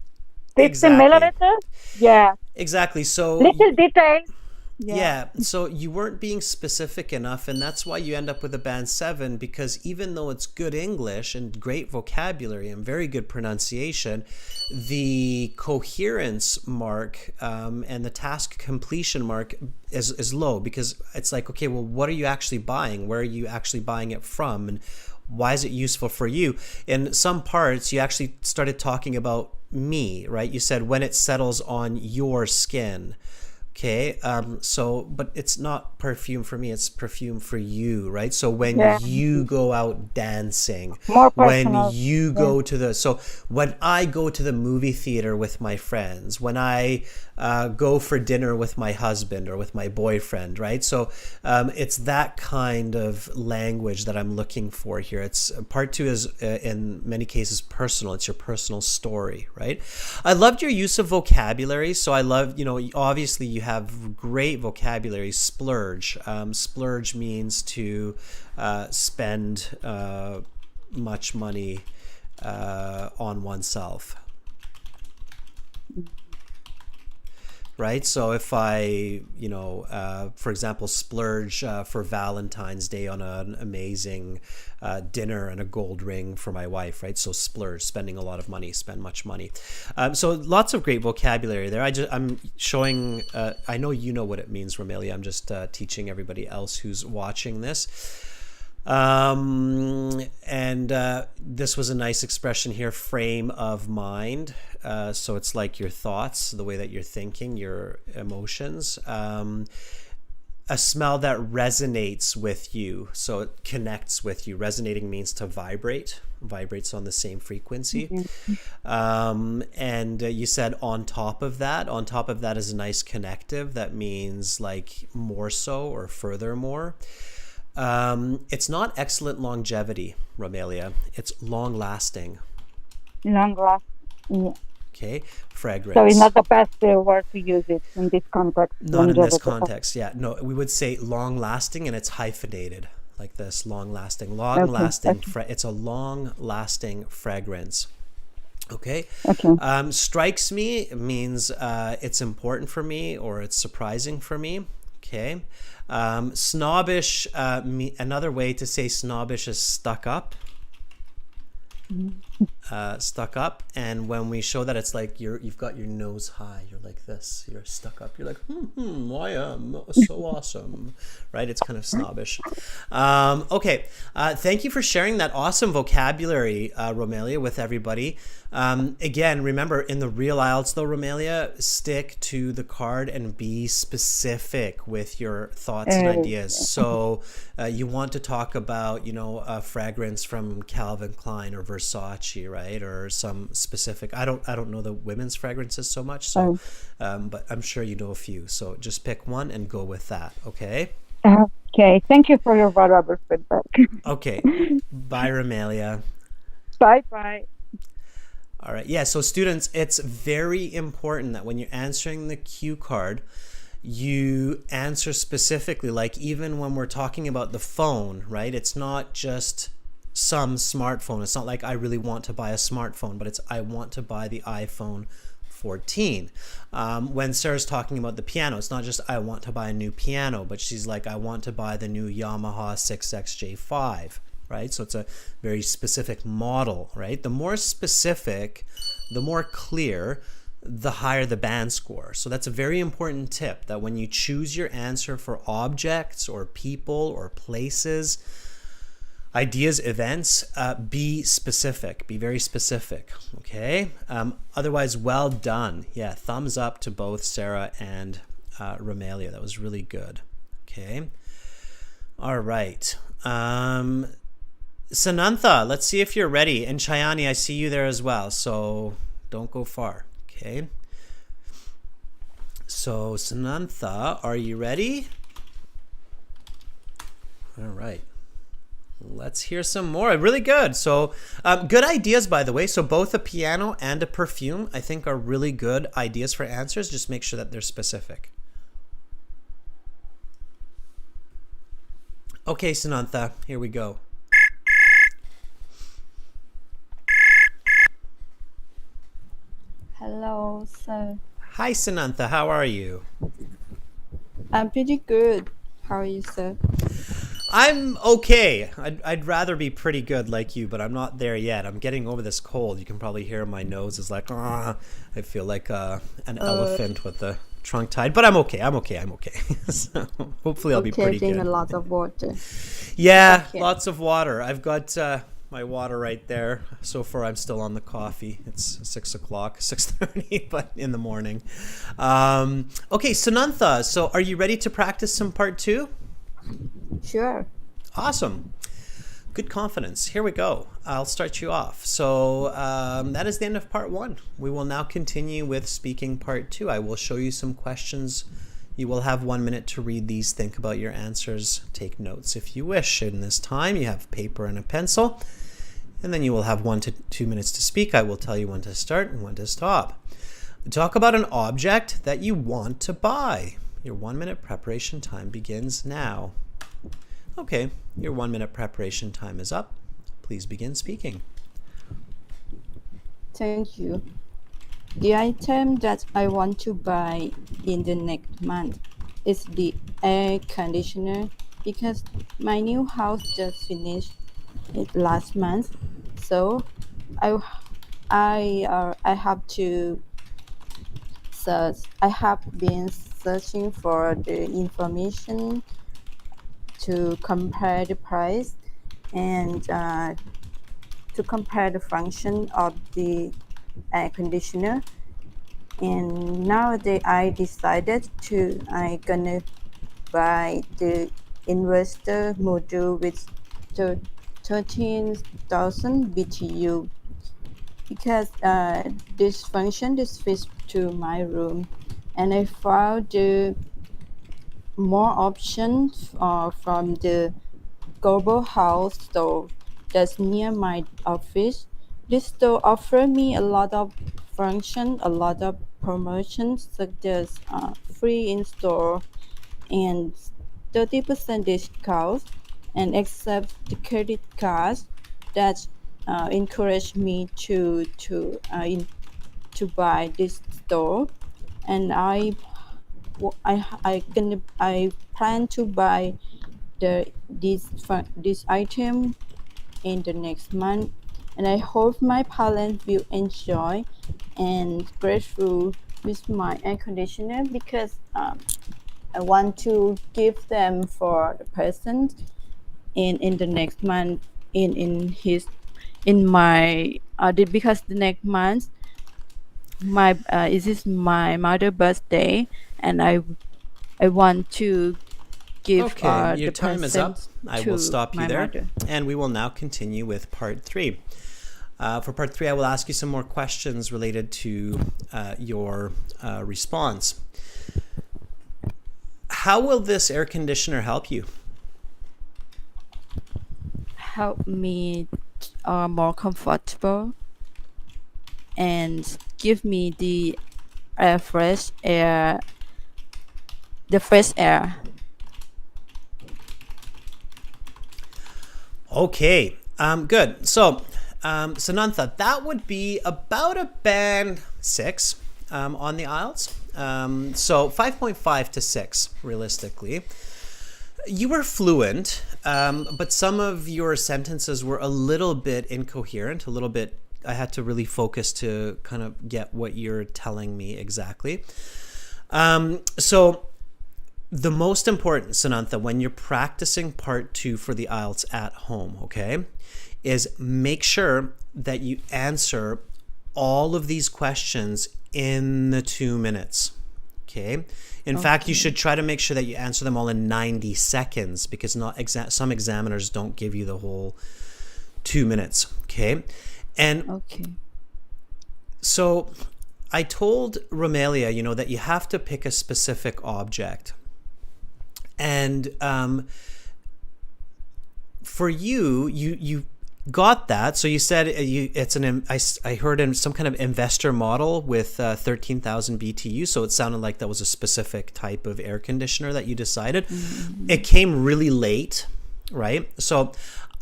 50 Exactly. milliliters. Yeah, Exactly. So little details. Yeah. yeah, so you weren't being specific enough, and that's why you end up with a band 7, because even though it's good English and great vocabulary and very good pronunciation, the coherence mark and the task completion mark is low, because it's like, okay, well, what are you actually buying? Where are you actually buying it from? And why is it useful for you? In some parts, you actually started talking about me, right? You said when it settles on your skin. Okay, so, but it's not perfume for me, it's perfume for you, right? So when Yeah. you go out dancing, More when personal. you go to when I go to the movie theater with my friends, when I go for dinner with my husband or with my boyfriend, right? So it's that kind of language that I'm looking for here. It's part 2 is in many cases personal. It's your personal story, right? I loved your use of vocabulary. So I love, obviously you have great vocabulary. Splurge. Splurge means to spend much money on oneself. Right? So if I, for example, splurge for Valentine's Day on an amazing dinner and a gold ring for my wife, right? So splurge, spending a lot of money, spend much money. So lots of great vocabulary there. I'm showing, I know you know what it means, Romelia. I'm just teaching everybody else who's watching this. This was a nice expression here, frame of mind. So it's like your thoughts, the way that you're thinking, your emotions. A smell that resonates with you, so it connects with you. Resonating means to vibrate, vibrates on the same frequency. You said on top of that is a nice connective that means like more so or furthermore. It's not excellent longevity, Romelia. It's long lasting. Long last. Yeah. Okay, fragrance. So it's not the best word to use it in this context. Not in this Longevity. context. Yeah, no, we would say long lasting, and it's hyphenated like this. Long lasting. It's a long lasting fragrance. Okay. Okay. Strikes me means it's important for me or it's surprising for me. Okay. Snobbish, another way to say snobbish is stuck up. stuck up, and when we show that, it's like you've got your nose high, you're like this, you're stuck up, you're like I am so awesome, right? It's kind of snobbish. Okay, thank you for sharing that awesome vocabulary, Romelia, with everybody. Again, remember, in the real IELTS though, Romelia, stick to the card and be specific with your thoughts and ideas. So you want to talk about, a fragrance from Calvin Klein or Versace, right? Or some specific, I don't know the women's fragrances so much, so but I'm sure you know a few. So just pick one and go with that, okay? Okay, thank you for your valuable feedback. Okay, bye, Romelia. Bye bye. All right. Yeah. So students, it's very important that when you're answering the cue card, you answer specifically. Like even when we're talking about the phone, right? It's not just some smartphone. It's not like I really want to buy a smartphone, but it's I want to buy the iPhone 14. When Sarah's talking about the piano, it's not just I want to buy a new piano, but she's like, I want to buy the new Yamaha 6XJ5. Right? So it's a very specific model, right? The more specific, the more clear, the higher the band score. So that's a very important tip, that when you choose your answer for objects or people or places, ideas, events, be specific. Be very specific, okay? Otherwise, well done. Yeah, thumbs up to both Sarah and Romelia. That was really good, okay? All right. Sanantha, let's see if you're ready. And Chayani, I see you there as well, so don't go far, okay? So Sanantha, are you ready? All right. Let's hear some more. Really good. So good ideas, by the way. So both a piano and a perfume, I think, are really good ideas for answers. Just make sure that they're specific. Okay, Sanantha, here we go. Hello, sir. Hi, Sanantha. How are you? I'm pretty good. How are you, sir? I'm okay. I'd rather be pretty good like you, but I'm not there yet. I'm getting over this cold. You can probably hear my nose is like, I feel like an elephant with the trunk tied, but I'm okay. So hopefully I'll be pretty drink good. a lot of water. Yeah, Okay. lots of water. I've got my water right there. So far, I'm still on the coffee. It's 6 o'clock, 6:30, but in the morning. Okay, Sanantha, so are you ready to practice some part 2? Sure. Awesome. Good confidence. Here we go. I'll start you off. So that is the end of part 1. We will now continue with speaking part 2. I will show you some questions. You will have 1 minute to read these, think about your answers, take notes if you wish. In this time, you have paper and a pencil, and then you will have 1 to 2 minutes to speak. I will tell you when to start and when to stop. Talk about an object that you want to buy. Your 1 minute preparation time begins now. Okay, your 1 minute preparation time is up. Please begin speaking. Thank you. The item that I want to buy in the next month is the air conditioner because my new house just finished it last month. So I have to search. I have been searching for the information to compare the price and to compare the function of the air conditioner. And nowadays I decided I gonna buy the inverter module with 13,000 BTU because this fits to my room, and I found more options from the global house store that's near my office. This store offers me a lot of functions, a lot of promotions such as free in-store and 30% discount, and accept the credit cards that encourage me to buy this store. And I plan to buy this item in the next month, and I hope my parents will enjoy and grateful with my air conditioner because I want to give them for the present in the next month in my because the next month my it is my mother birthday, and I want to give Okay, your the time is up. present I will to stop you my there. mother. And we will now continue with part 3. For part 3, I will ask you some more questions related to your response. How will this air conditioner help you? Help me more comfortable and give me the fresh air, the fresh air. Okay, good. So, Sanantha, that would be about a band 6 on the IELTS. So 5.5 to 6, realistically. You were fluent, but some of your sentences were a little bit incoherent, a little bit. I had to really focus to kind of get what you're telling me exactly. So the most important, Sanantha, when you're practicing part 2 for the IELTS at home, okay, is make sure that you answer all of these questions in the 2 minutes. Okay. In fact, you should try to make sure that you answer them all in 90 seconds because some examiners don't give you the whole 2 minutes. Okay. And so I told Romelia, that you have to pick a specific object. And for you got that. So you said I heard in some kind of investor model with 13,000 BTU. So it sounded like that was a specific type of air conditioner that you decided. Mm-hmm. It came really late, right? So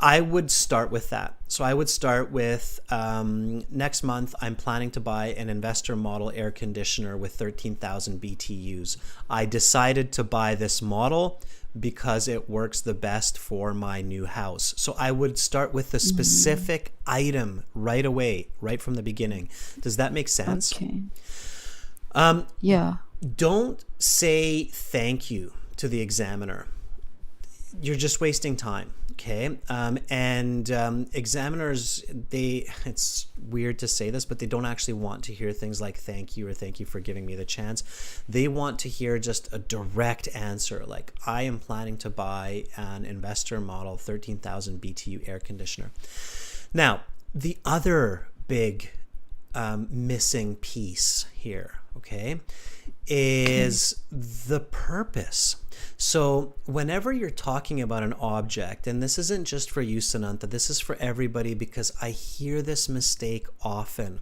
I would start with that. So I would start with next month, I'm planning to buy an investor model air conditioner with 13,000 BTUs. I decided to buy this model because it works the best for my new house. So I would start with the specific item right away, right from the beginning. Does that make sense? Okay. Yeah. Don't say thank you to the examiner. You're just wasting time. Okay. Examiners, it's weird to say this, but they don't actually want to hear things like thank you or thank you for giving me the chance. They want to hear just a direct answer. Like, I am planning to buy an investor model 13,000 BTU air conditioner. Now, the other big missing piece here, okay, is the purpose. So whenever you're talking about an object, and this isn't just for you, Sanantha, this is for everybody because I hear this mistake often.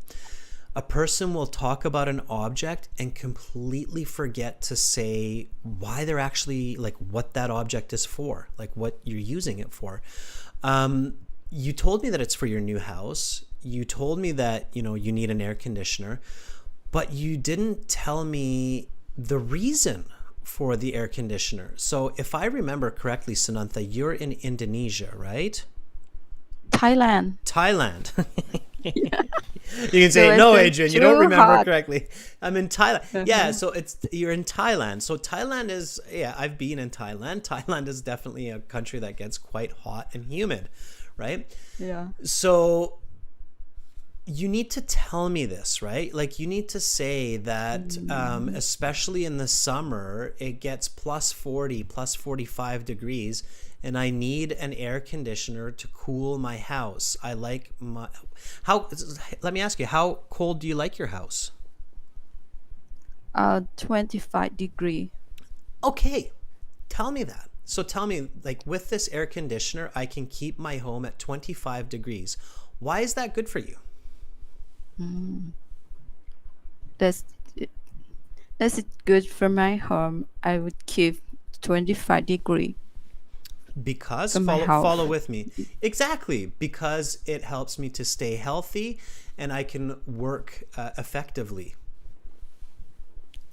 A person will talk about an object and completely forget to say why they're actually, like, what that object is for, like what you're using it for. You told me that it's for your new house. You told me that, you need an air conditioner, but you didn't tell me the reason for the air conditioner. So if I remember correctly, Sanantha, you're in Indonesia, right? Thailand. Yeah. You can say, no, Adrian, you don't remember correctly. I'm in Thailand. Yeah, so you're in Thailand. So Thailand is, I've been in Thailand. Thailand is definitely a country that gets quite hot and humid, right? Yeah. So you need to tell me this, right? Like, you need to say that, especially in the summer, it gets plus 40, plus 45 degrees, and I need an air conditioner to cool my house. Let me ask you, how cold do you like your house? 25 degree. Okay, tell me that. So tell me, like, with this air conditioner, I can keep my home at 25 degrees. Why is that good for you? That's good for my home. I would keep 25 degree. Because follow with me. Exactly, because it helps me to stay healthy and I can work effectively.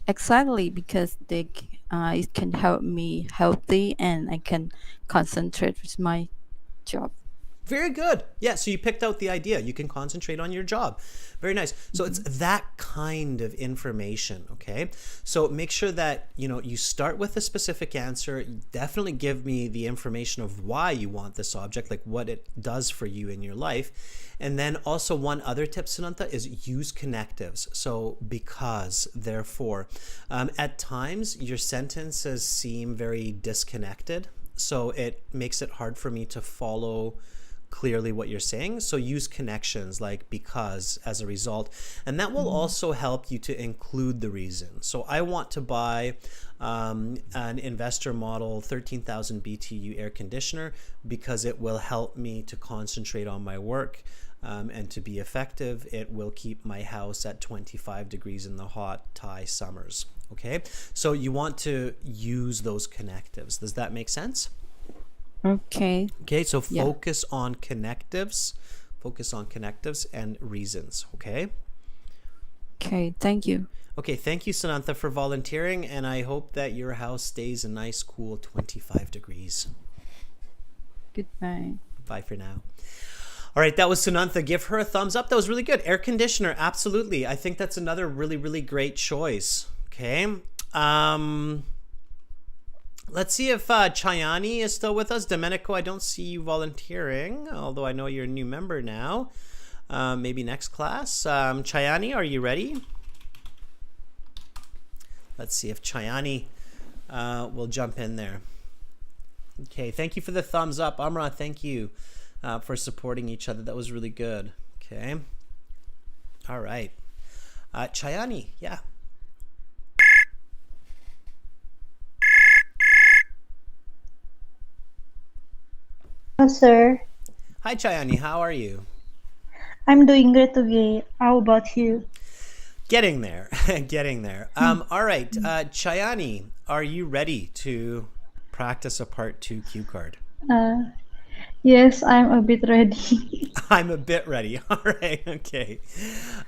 Exactly, because it can help me healthy and I can concentrate with my job. Very good. Yeah, so you picked out the idea. You can concentrate on your job. Very nice. So it's that kind of information, okay? So make sure that, you start with a specific answer. Definitely give me the information of why you want this object, like what it does for you in your life. And then also one other tip, Sunantha, is use connectives. So because, therefore. At times, your sentences seem very disconnected. So it makes it hard for me to follow clearly what you're saying. So use connections like because as a result, and that will also help you to include the reason. So I want to buy an investor model 13,000 BTU air conditioner because it will help me to concentrate on my work and to be effective. It will keep my house at 25 degrees in the hot Thai summers. Okay, so you want to use those connectives. Does that make sense? Okay. Okay, so focus on connectives. Focus on connectives and reasons, okay? Okay, thank you. Okay, thank you, Sunantha, for volunteering, and I hope that your house stays a nice, cool 25 degrees. Goodbye. Bye for now. All right, that was Sunantha. Give her a thumbs up. That was really good. Air conditioner, absolutely. I think that's another really, really great choice. Okay. Let's see if Chayani is still with us. Domenico, I don't see you volunteering, although I know you're a new member now. Maybe next class. Chayani, are you ready? Let's see if Chayani will jump in there. Okay, thank you for the thumbs up. Amra, thank you for supporting each other. That was really good. Okay. All right. Chayani, yeah. Hello, sir. Hi, Chayani. How are you? I'm doing great today. How about you? Getting there. Getting there. All right. Chayani, are you ready to practice a part 2 cue card? Yes, I'm a bit ready. I'm a bit ready. All right. Okay.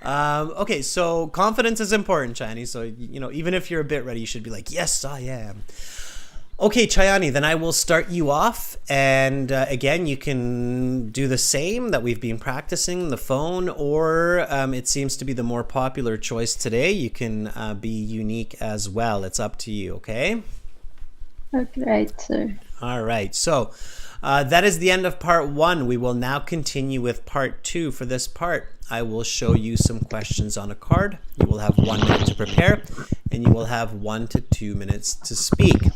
Okay. So confidence is important, Chayani. So, even if you're a bit ready, you should be like, yes, I am. Okay, Chayani, then I will start you off. And again, you can do the same that we've been practicing, the phone, or it seems to be the more popular choice today. You can be unique as well. It's up to you, okay? Okay, right, sir. All right. So that is the end of part 1. We will now continue with part 2. For this part, I will show you some questions on a card. You will have 1 minute to prepare, and you will have 1 to 2 minutes to speak.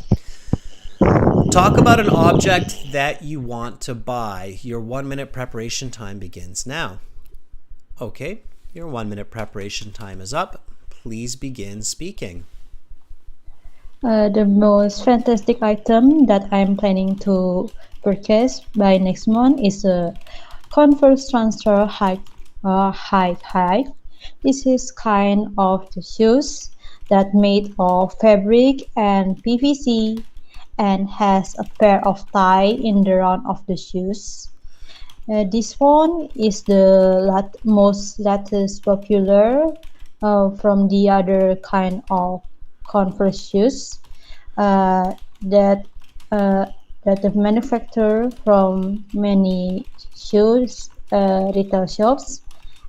Talk about an object that you want to buy. Your 1 minute preparation time begins now. Okay, your 1 minute preparation time is up. Please begin speaking. The most fantastic item that I'm planning to purchase by next month is a Converse Transfer High. This is kind of the shoes that made of fabric and PVC and has a pair of tie in the round of the shoes. This one is the most latest popular from the other kind of Converse shoes that the manufacturer from many shoes retail shops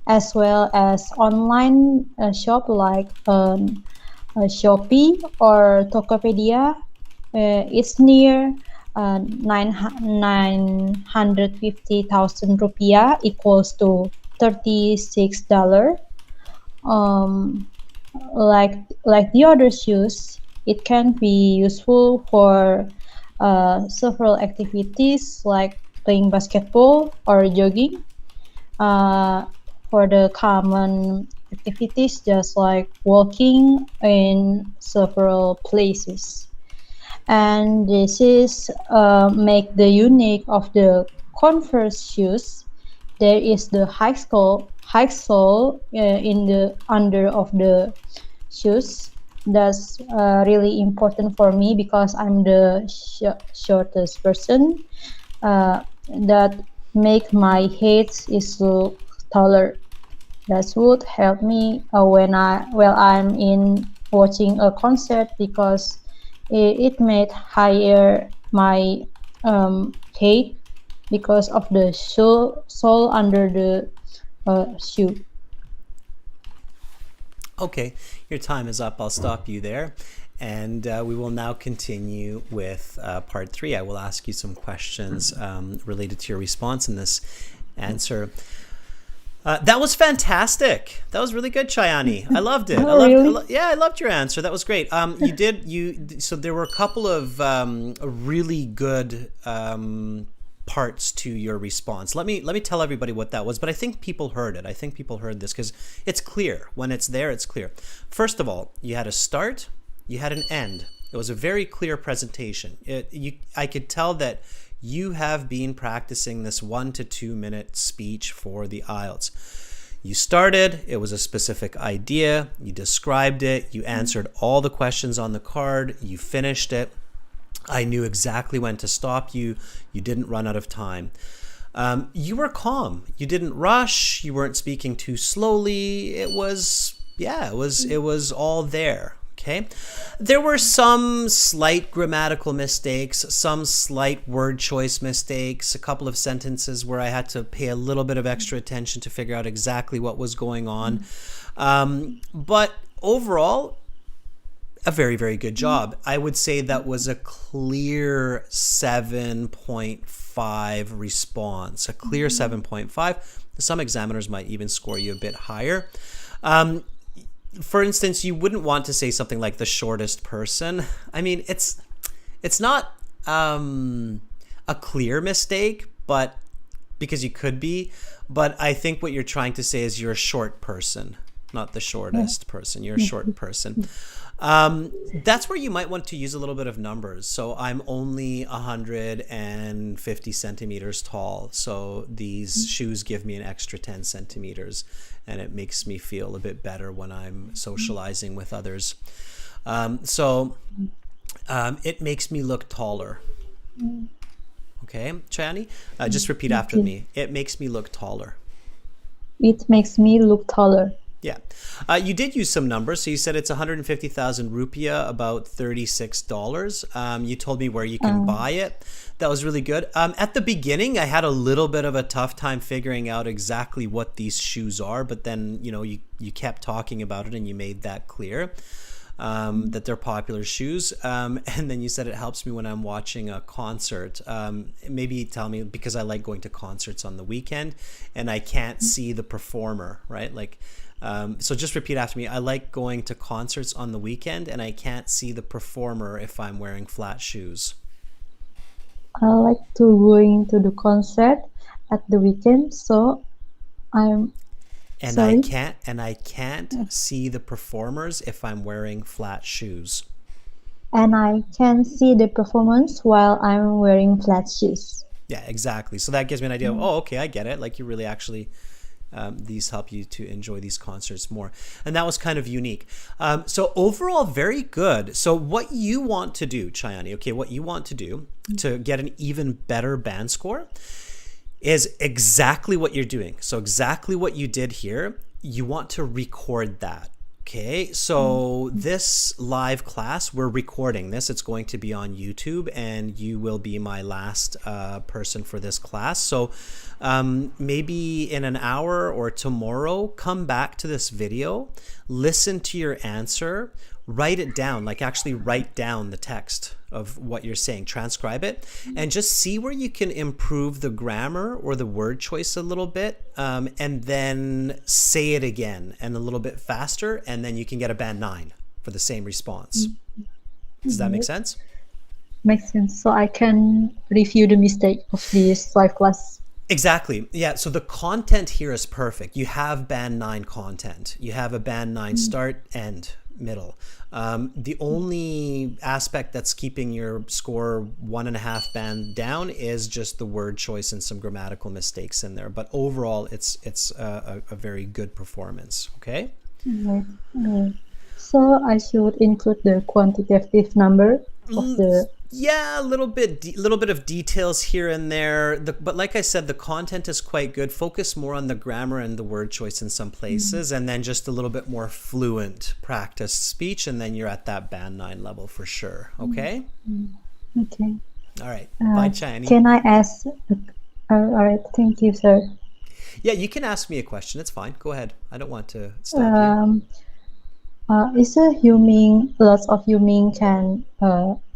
as well as online shop like Shopee or Tokopedia. It's near 950,000 rupiah equals to $36. Like the other shoes, it can be useful for several activities like playing basketball or jogging. For the common activities, just like walking in several places. And this is make the unique of the Converse shoes. There is the high sole in the under of the shoes. That's really important for me because I'm the shortest person. That make my head is look taller. That would help me when I'm in watching a concert because it made higher my height because of the sole under the shoe. Okay, your time is up. I'll stop you there. And we will now continue with part 3. I will ask you some questions related to your response in this answer. That was fantastic. That was really good, Chayani. I loved it. Really? I loved your answer. That was great. So there were a couple of really good parts to your response. Let me tell everybody what that was, but I think people heard it. I think people heard this because it's clear. When it's there, it's clear. First of all, you had a start, you had an end. It was a very clear presentation. I could tell that you have been practicing this 1 to 2 minute speech for the IELTS. You started, it was a specific idea, you described it, you answered all the questions on the card, you finished it. I knew exactly when to stop you. You didn't run out of time. You were calm. You didn't rush. You weren't speaking too slowly. It was all there. Okay. There were some slight grammatical mistakes, some slight word choice mistakes, a couple of sentences where I had to pay a little bit of extra attention to figure out exactly what was going on. But overall, a very, very good job. I would say that was a clear 7.5 response, a clear 7.5. Some examiners might even score you a bit higher. For instance, you wouldn't want to say something like the shortest person. I mean, it's not a clear mistake, but because you could be, but I think what you're trying to say is you're a short person, not the shortest person. You're a short person. That's where you might want to use a little bit of numbers. So I'm only 150 centimeters tall. So these shoes give me an extra 10 centimeters and it makes me feel a bit better when I'm socializing with others. It makes me look taller. Okay, Chayani, just repeat after me. It makes me look taller. It makes me look taller. Yeah. You did use some numbers. So you said it's 150,000 rupiah, about $36. You told me where you can buy it. That was really good. At the beginning, I had a little bit of a tough time figuring out exactly what these shoes are. But then, you kept talking about it and you made that clear, that they're popular shoes. And then you said it helps me when I'm watching a concert. Maybe tell me, because I like going to concerts on the weekend and I can't see the performer, right? So just repeat after me. I like going to concerts on the weekend and I can't see the performer if I'm wearing flat shoes. I like to going to the concert at the weekend, so I'm I can't see the performers if I'm wearing flat shoes. And I can see the performance while I'm wearing flat shoes. Yeah, exactly. So that gives me an idea of, okay, I get it. Like you really actually these help you to enjoy these concerts more. And that was kind of unique. So overall, very good. So what you want to do, Chayani, what you want to do to get an even better band score is exactly what you're doing. So exactly what you did here, you want to record that. Okay, so this live class, we're recording this. It's going to be on YouTube and you will be my last person for this class. So maybe in an hour or tomorrow, come back to this video, listen to your answer, write it down, like actually write down the text of what you're saying, transcribe it, and just see where you can improve the grammar or the word choice a little bit, and then say it again and a little bit faster, and then you can get a band 9 for the same response. Does that make sense? Makes sense. So I can review the mistake of this live class. Exactly. Yeah. So the content here is perfect. You have band 9 content. You have a band 9 start, end, middle. The only aspect that's keeping your score 1.5 band down is just the word choice and some grammatical mistakes in there. But overall, it's a very good performance. Okay. So I should include the quantitative number of the. Yeah, a little bit of details here and there. But like I said, the content is quite good. Focus more on the grammar and the word choice in some places, and then just a little bit more fluent practice speech, and then you're at that band 9 level for sure. Okay? Okay. All right. Bye, Chayani. Can I ask All right. Thank you, sir. Yeah, you can ask me a question. It's fine. Go ahead. I don't want to stop you. Is a humming, lots of humming can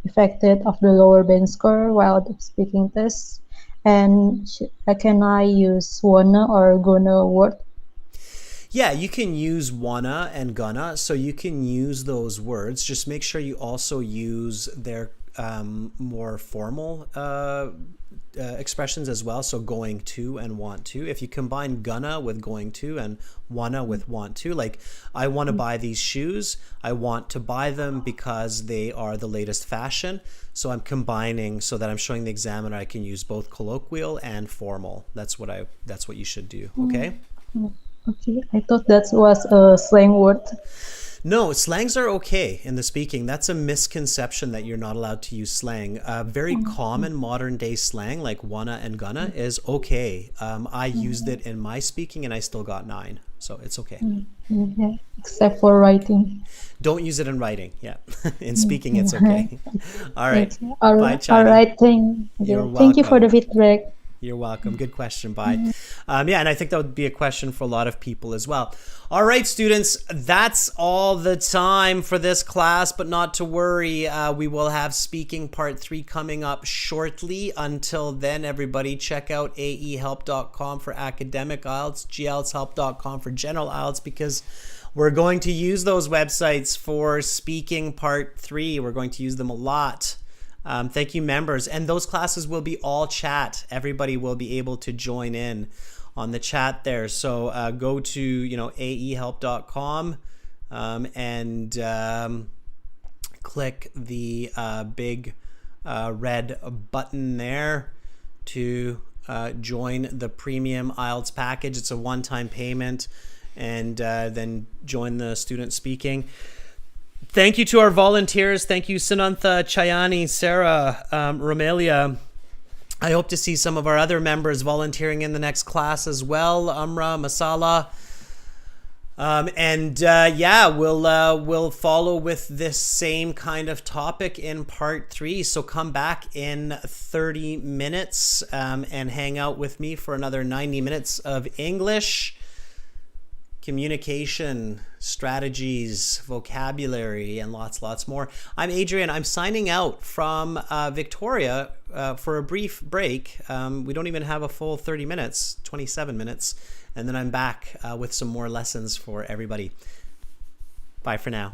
affected of the lower band score while the speaking test? And can I use wanna or gonna word? Yeah, you can use wanna and gonna, so you can use those words. Just make sure you also use their more formal expressions as well. So going to and want to. If you combine gonna with going to and wanna with want to, like I want to buy these shoes, I want to buy them because they are the latest fashion. So I'm combining so that I'm showing the examiner I can use both colloquial and formal. That's what you should do. Okay. Okay, I thought that was a slang word. No, slangs are okay in the speaking. That's a misconception that you're not allowed to use slang. Very common modern day slang like wanna and gonna is okay. I used it in my speaking and I still got 9. So it's okay. Yeah, except for writing. Don't use it in writing. Yeah. In speaking, it's okay. All right. All Bye, right, Chani. thank you for the feedback. You're welcome. Good question. Bye. Yeah, and I think that would be a question for a lot of people as well. All right, students, that's all the time for this class, but not to worry. We will have speaking part 3 coming up shortly. Until then, everybody, check out aehelp.com for academic IELTS, glshelp.com for general IELTS, because we're going to use those websites for speaking part 3. We're going to use them a lot. Thank you, members. And those classes will be all chat. Everybody will be able to join in on the chat there. So go to aehelp.com and click the big red button there to join the premium IELTS package. It's a one-time payment, and then join the student speaking. Thank you to our volunteers. Thank you, Sanantha, Chayani, Sarah, Romelia. I hope to see some of our other members volunteering in the next class as well. Amra, Masala. We'll follow with this same kind of topic in part 3. So come back in 30 minutes and hang out with me for another 90 minutes of English, communication, strategies, vocabulary, and lots more. I'm Adrian. I'm signing out from Victoria for a brief break. We don't even have a full 30 minutes, 27 minutes. And then I'm back with some more lessons for everybody. Bye for now.